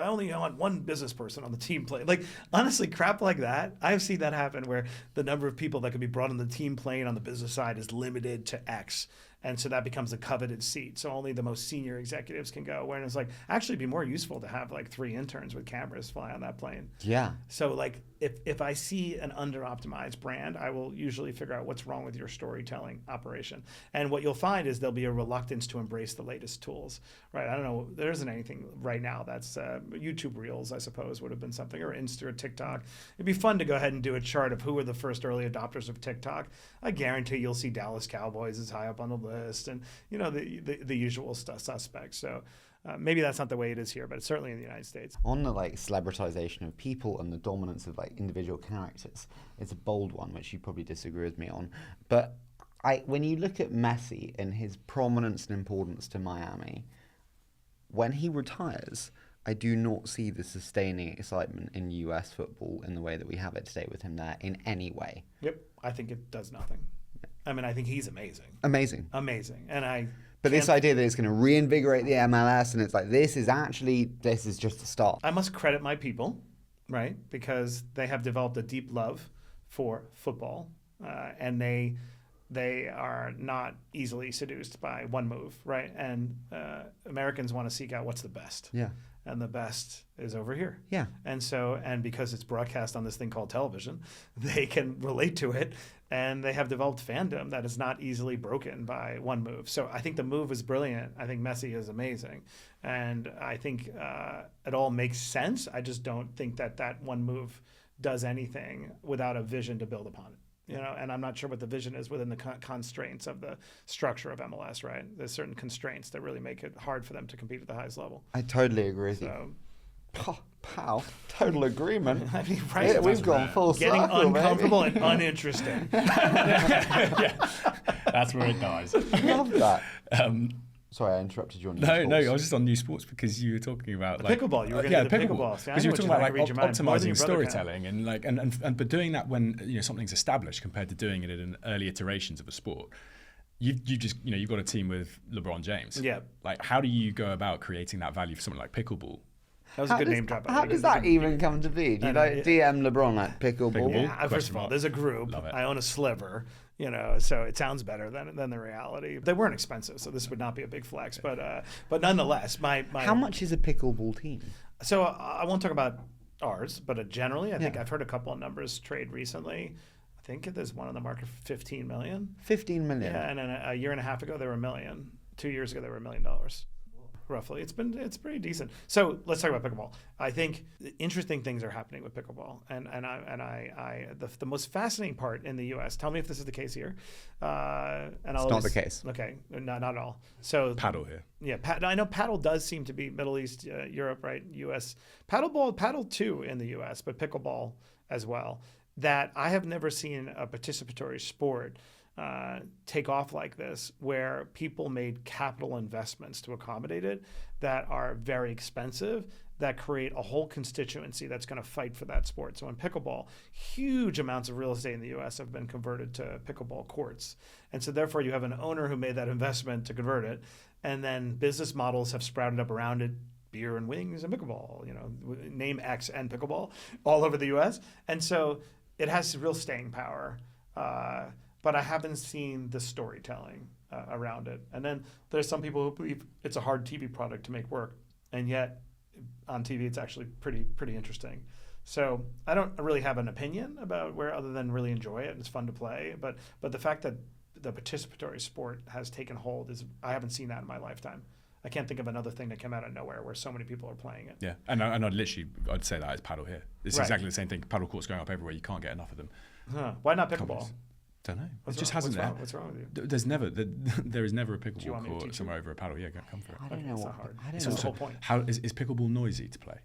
S1: only want one business person on the team plane. Like, honestly, crap like that. I've seen that happen where the number of people that can be brought on the team plane on the business side is limited to X. And so that becomes a coveted seat. So only the most senior executives can go. Where it's like, actually it'd be more useful to have 3 interns with cameras fly on that plane.
S2: Yeah.
S1: So if I see an under-optimized brand, I will usually figure out what's wrong with your storytelling operation. And what you'll find is there'll be a reluctance to embrace the latest tools, right? I don't know. There isn't anything right now that's YouTube Reels, I suppose, would have been something, or Insta or TikTok. It'd be fun to go ahead and do a chart of who were the first early adopters of TikTok. I guarantee you'll see Dallas Cowboys is high up on the list, and the usual suspects. So maybe that's not the way it is here, but it's certainly in the United States.
S2: On the celebritization of people and the dominance of individual characters, it's a bold one, which you probably disagree with me on. But when you look at Messi and his prominence and importance to Miami, when he retires, I do not see the sustaining excitement in US football in the way that we have it today with him there in any way.
S1: Yep, I think it does nothing. I mean, I think he's amazing.
S2: Amazing.
S1: And
S2: But this idea that it's going to reinvigorate the MLS and it's like, this is just a start.
S1: I must credit my people, right? Because they have developed a deep love for football, and they are not easily seduced by one move, right? And Americans want to seek out what's the best.
S2: Yeah.
S1: And the best is over here.
S2: Yeah.
S1: And because it's broadcast on this thing called television, they can relate to it, and they have developed fandom that is not easily broken by one move. So I think the move is brilliant. I think Messi is amazing. And I think it all makes sense. I just don't think that one move does anything without a vision to build upon it. And I'm not sure what the vision is within the constraints of the structure of MLS, right? There's certain constraints that really make it hard for them to compete at the highest level.
S2: I totally agree with you. Pow, total agreement.
S1: I mean, right?
S2: Yeah, we've gone full
S1: getting
S2: circle,
S1: uncomfortable
S2: baby.
S1: and uninteresting.
S3: Yeah, that's where it dies.
S2: I love that. Sorry, I interrupted you on new sports.
S3: No, I was just on new sports because you were talking about
S1: pickleball. You were going to do pickleball.
S3: Because you were talking about optimizing storytelling and but doing that when something's established compared to doing it in early iterations of a sport. You've just you've got a team with LeBron James.
S1: Yeah.
S3: How do you go about creating that value for something like pickleball?
S1: That was a good name drop.
S2: How does that even come to be? Do you DM LeBron pickleball?
S1: Yeah, first of all, there's a group. I own a sliver. So it sounds better than the reality. They weren't expensive, so this would not be a big flex. But nonetheless, my
S2: how much is a pickleball team?
S1: So I won't talk about ours, but generally, I think I've heard a couple of numbers trade recently. I think there's one on the market for $15 million.
S2: 15 million.
S1: Yeah, and then a year and a half ago they were $1 million. 2 years ago they were $1 million. roughly. It's pretty decent. So let's talk about pickleball. I think interesting things are happening with pickleball, and the most fascinating part in the U.S. Tell me if this is the case here.
S2: It's not the case.
S1: Okay, not at all. So
S3: Paddle here.
S1: Yeah, I know paddle does seem to be Middle East, Europe, right? U.S. Paddle too in the U.S., but pickleball as well. That I have never seen a participatory sport take off like this, where people made capital investments to accommodate it that are very expensive, that create a whole constituency that's going to fight for that sport. So in pickleball, huge amounts of real estate in the U.S. have been converted to pickleball courts. And so therefore you have an owner who made that investment to convert it, and then business models have sprouted up around it, beer and wings and pickleball, name X and pickleball all over the U.S. And so it has real staying power. But I haven't seen the storytelling around it. And then there's some people who believe it's a hard TV product to make work, and yet on TV it's actually pretty interesting. So I don't really have an opinion about where, other than really enjoy it and it's fun to play. But the fact that the participatory sport has taken hold I haven't seen that in my lifetime. I can't think of another thing that came out of nowhere where so many people are playing it.
S3: Yeah, and I'd say that as paddle here. It's exactly the same thing. Paddle courts going up everywhere. You can't get enough of them.
S1: Huh. Why not pickleball?
S3: Don't know.
S1: What's
S3: it just
S1: wrong?
S3: hasn't there.
S1: What's wrong with you?
S3: There is never a
S1: Do you
S3: pickleball
S1: want me to
S3: court
S1: teach
S3: somewhere over a paddle. Yeah, come for it.
S2: I don't know
S1: It's
S2: what.
S1: not hard.
S2: I don't
S1: It's
S2: know.
S1: the whole point.
S3: How is pickleball noisy to play?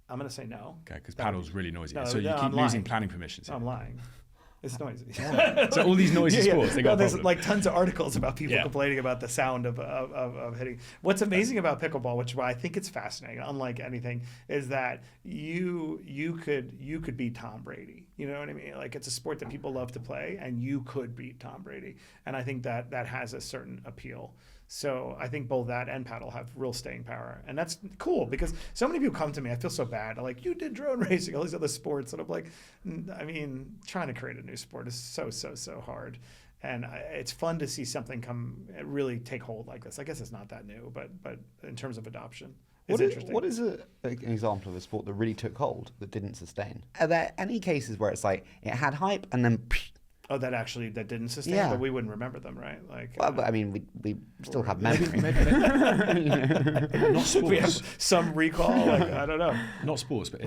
S1: I'm going to say no.
S3: Okay, because paddle's really noisy.
S1: No,
S3: so you
S1: no,
S3: keep
S1: I'm
S3: losing
S1: lying.
S3: planning permissions.
S1: I'm lying. It's noisy.
S3: So all these noisy sports, they got a
S1: there's
S3: problem.
S1: like tons of articles about people
S3: Yeah.
S1: complaining about the sound of hitting. What's amazing about pickleball, which is why I think it's fascinating, unlike anything, is that you could beat Tom Brady. You know what I mean? Like, it's a sport that people love to play, and you could beat Tom Brady. And I think that has a certain appeal. So I think both that and paddle have real staying power. And that's cool, because so many people come to me, I feel so bad. They're like, you did drone racing, all these other sports. And I'm like, I mean, trying to create a new sport is so hard. And it's fun to see something really take hold like this. I guess it's not that new, but in terms of adoption, it's interesting.
S2: What is an example of a sport that really took hold that didn't sustain? Are there any cases where it's like it had hype and then
S1: Oh, that didn't sustain,
S2: Yeah.
S1: but we wouldn't remember them, right? Like,
S2: well, but I mean, we still have memory.
S3: Not sports.
S1: we have some recall. Like, I don't know.
S3: Not sports, but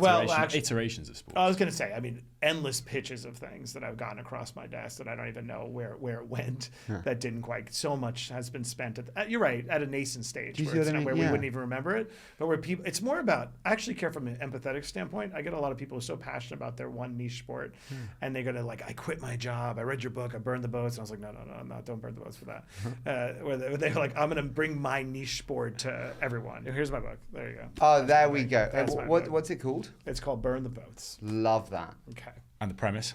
S3: iterations of sports.
S1: I was going to say, I mean, endless pitches of things that I've gotten across my desk that I don't even know where it went. That didn't quite. So much has been spent you're right, at a nascent stage
S2: Do you
S1: where,
S2: see what I mean?
S1: where we
S2: Yeah.
S1: wouldn't even remember it. But where people, it's more about. I actually care from an empathetic standpoint. I get a lot of people who are so passionate about their one niche sport, and they're gonna like, I quit my job, I read your book, I burned the boats, and I was like, no, don't burn the boats for that. Where they're like, I'm gonna bring my niche sport to everyone. Here's my book. There you go.
S2: Oh, there we go.
S1: That's my book.
S2: What's it called?
S1: It's called Burn the Boats.
S2: Love that.
S1: Okay.
S3: And the premise?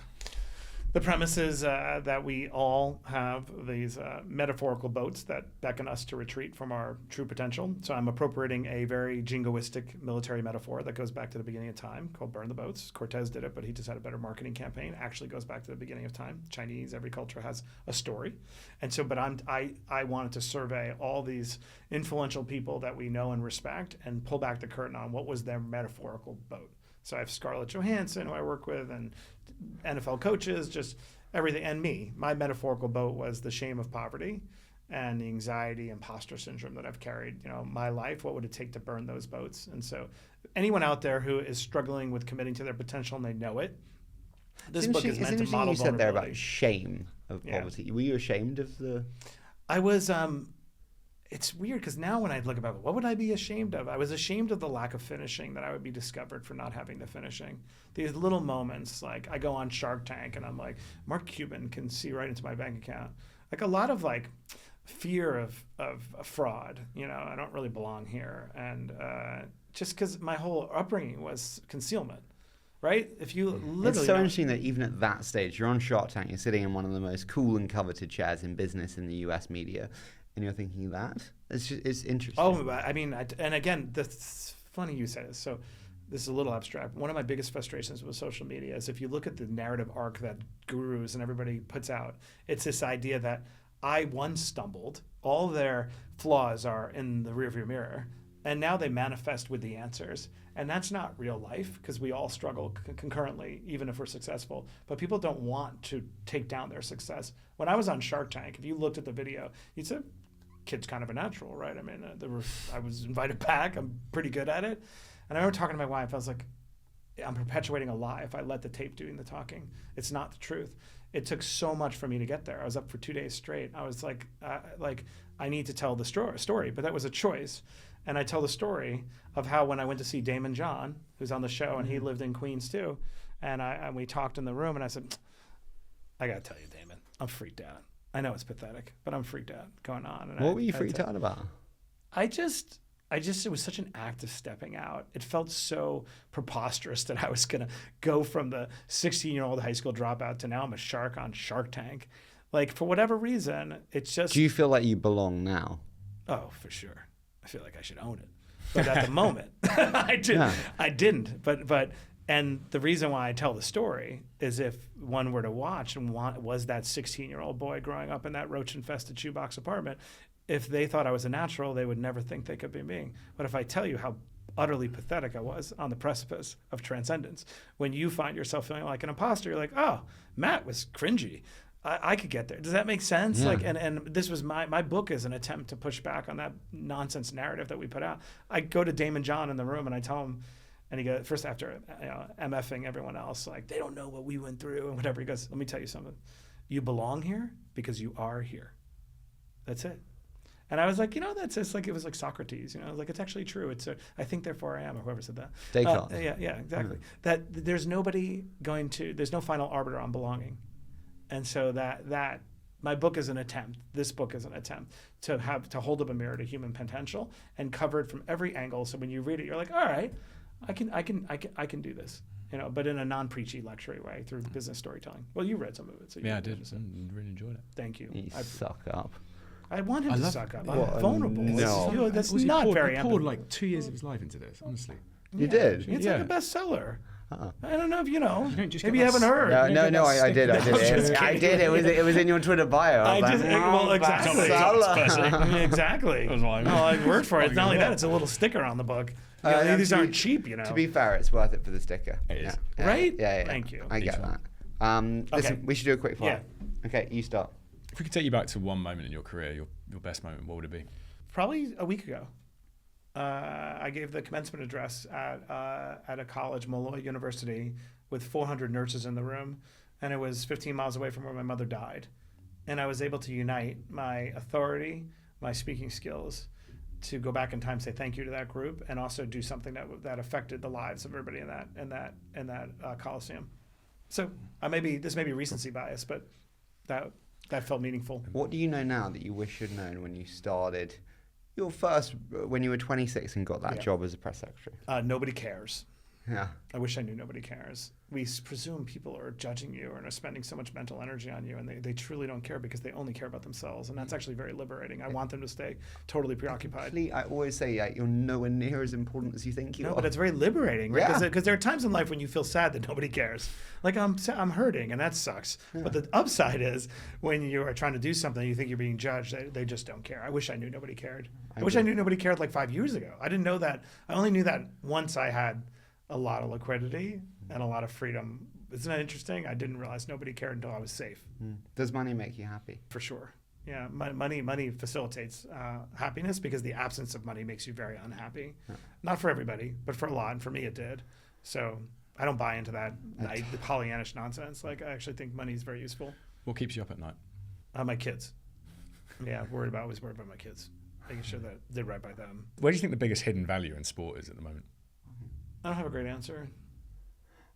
S1: The premise is that we all have these metaphorical boats that beckon us to retreat from our true potential. So I'm appropriating a very jingoistic military metaphor that goes back to the beginning of time, called Burn the Boats. Cortez did it, but he just had a better marketing campaign. Actually goes back to the beginning of time. Chinese, every culture has a story. And so, but I wanted to survey all these influential people that we know and respect and pull back the curtain on what was their metaphorical boat. So I have Scarlett Johansson, who I work with, and NFL coaches, just everything. And me, my metaphorical boat was the shame of poverty and the anxiety, imposter syndrome that I've carried, my life. What would it take to burn those boats? And so anyone out there who is struggling with committing to their potential and they know it, this book is meant to model
S2: you said there
S1: vulnerability.
S2: about shame of poverty. Were you ashamed of the...
S1: I was... It's weird because now when I look about it, what would I be ashamed of? I was ashamed of the lack of finishing, that I would be discovered for not having the finishing. These little moments, like I go on Shark Tank and I'm like, Mark Cuban can see right into my bank account. Like a lot of like fear of fraud, I don't really belong here. And just because my whole upbringing was concealment. Right? If you literally...
S2: It's so interesting that even at that stage, you're on Shark Tank, you're sitting in one of the most cool and coveted chairs in business in the US media, and you're thinking that? It's interesting.
S1: Oh, I mean, and again, it's funny you say this. So this is a little abstract. One of my biggest frustrations with social media is if you look at the narrative arc that gurus and everybody puts out, it's this idea that I once stumbled, all their flaws are in the rearview mirror, and now they manifest with the answers. And that's not real life, because we all struggle concurrently, even if we're successful. But people don't want to take down their success. When I was on Shark Tank, if you looked at the video, you'd say, kid's kind of a natural, right? I mean, I was invited back. I'm pretty good at it. And I remember talking to my wife. I was like, I'm perpetuating a lie if I let the tape doing the talking. It's not the truth. It took so much for me to get there. I was up for 2 days straight. I was like, I need to tell the story, but that was a choice. And I tell the story of how when I went to see Damon John, who's on the show, and he lived in Queens too, and we talked in the room, and I said, I gotta tell you, Damon, I'm freaked out. I know it's pathetic, but I'm freaked out going on. And
S2: what were you freaked out about?
S1: It was such an act of stepping out. It felt so preposterous that I was going to go from the 16-year-old high school dropout to now I'm a shark on Shark Tank. Like, for whatever reason, it's just...
S2: Do you feel like you belong now?
S1: Oh, for sure. I feel like I should own it. But at the moment, I didn't. But and the reason why I tell the story is if one were to watch and was that 16-year-old boy growing up in that roach-infested shoebox apartment, if they thought I was a natural, they would never think they could be me. But if I tell you how utterly pathetic I was on the precipice of transcendence, when you find yourself feeling like an imposter, you're like, oh, Matt was cringy. I could get there. Does that make sense?
S2: Yeah.
S1: Like, and this was my book is an attempt to push back on that nonsense narrative that we put out. I go to Damon John in the room and I tell him, and he goes, first after MFing everyone else, like, they don't know what we went through and whatever, he goes, let me tell you something. You belong here because you are here. That's it. And I was like, that's just like, it was like Socrates, like, it's actually true. I think, therefore I am, or whoever said that.
S2: Descartes.
S1: Yeah, exactly. That there's no final arbiter on belonging. And so that my book is an attempt, this book is an attempt to hold up a mirror to human potential and cover it from every angle. So when you read it, you're like, all right, I can do this. But in a non-preachy lecture way through business storytelling. Well, you read some of it. So
S3: I did. I really enjoyed it.
S1: Thank you.
S2: You suck up.
S1: I want him to suck up. I'm
S2: What?
S1: vulnerable.
S2: No.
S1: That's not very
S3: He poured like 2 years of his life into this, honestly.
S2: You did?
S1: It's like a bestseller. I don't know if you know.
S3: You don't just
S1: Maybe
S3: get
S1: you haven't heard.
S2: No, I did. I did. It was in your Twitter bio.
S1: Exactly. Exactly.
S3: That's what I mean.
S1: I worked for it. It's not only that; it's a little sticker on the book. These aren't cheap,
S2: To be fair, it's worth it for the sticker.
S3: It is.
S1: Right?
S2: Yeah.
S1: Thank you.
S2: I get that. Listen, we should do a quick fire.
S1: Yeah.
S2: Okay, you start.
S3: If we could take you back to one moment in your career, your best moment, what would it be?
S1: Probably a week ago. I gave the commencement address at a college, Molloy University, with 400 nurses in the room, and it was 15 miles away from where my mother died. And I was able to unite my authority, my speaking skills, to go back in time, say thank you to that group, and also do something that affected the lives of everybody in that Coliseum. So this may be recency bias, but that felt meaningful.
S2: What do you know now that you wish you'd known when you started when you were 26 and got that job as a press secretary?
S1: Nobody cares.
S2: Yeah.
S1: I wish I knew nobody cares. We presume people are judging you and are spending so much mental energy on you, and they truly don't care because they only care about themselves, and that's actually very liberating. I want them to stay totally preoccupied.
S2: Actually, I always say you're nowhere near as important as you think you are.
S1: No, but it's very liberating, right? Because there are times in life when you feel sad that nobody cares. Like, I'm hurting, and that sucks. Yeah. But the upside is when you are trying to do something, you think you're being judged, they just don't care. I wish I knew nobody cared. I wish I knew nobody cared like 5 years ago. I didn't know that. I only knew that once I had a lot of liquidity and a lot of freedom. Isn't that interesting? I didn't realize nobody cared until I was safe.
S2: Does money make you happy?
S1: For sure. Yeah, money facilitates happiness because the absence of money makes you very unhappy. Yeah. Not for everybody, but for a lot, and for me it did. So I don't buy into that the Pollyannish nonsense. Like, I actually think money is very useful.
S3: What keeps you up at night?
S1: My kids. Yeah, always worried about my kids. Making sure that they did right by them.
S3: Where do you think the biggest hidden value in sport is at the moment?
S1: I don't have a great answer.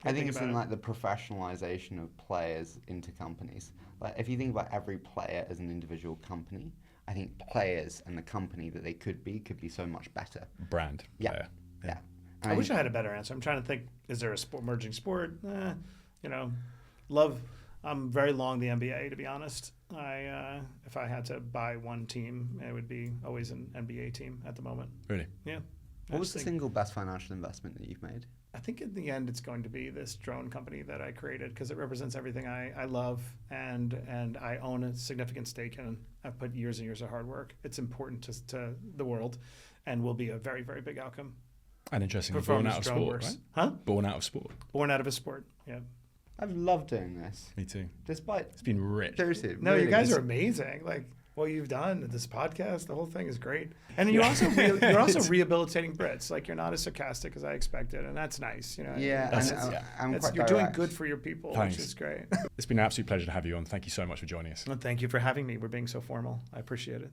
S2: I think it's in like the professionalization of players into companies. Like, if you think about every player as an individual company, I think players and the company that they could be so much better.
S3: Brand.
S2: Yeah.
S1: I wish I had a better answer. I'm trying to think, is there a emerging sport? Love. I'm very long the NBA, to be honest. If I had to buy one team, it would be always an NBA team at the moment.
S3: Really?
S1: Yeah.
S2: What was the single best financial investment that you've made?
S1: I think in the end it's going to be this drone company that I created because it represents everything I love and I own a significant stake in. I've put years and years of hard work. It's important to the world and will be a very, very big outcome.
S3: And interesting, born out of sport, right?
S1: Huh?
S3: Born out of sport.
S1: Born out of a sport, yeah.
S2: I've loved doing this.
S3: Me too.
S2: Despite
S3: it's been rich.
S2: Seriously,
S1: no,
S2: really,
S1: you guys are amazing. Like, what you've done, this podcast, the whole thing is great. And you're also you're also rehabilitating Brits. Like, you're not as sarcastic as I expected, and that's nice. You know,
S2: Yeah, I'm quite
S1: you're doing
S2: direct.
S1: good for your people,
S3: Thanks.
S1: which is great.
S3: It's been an absolute pleasure to have you on. Thank you so much for joining us.
S1: Well, thank you for having me. We're being so formal. I appreciate it.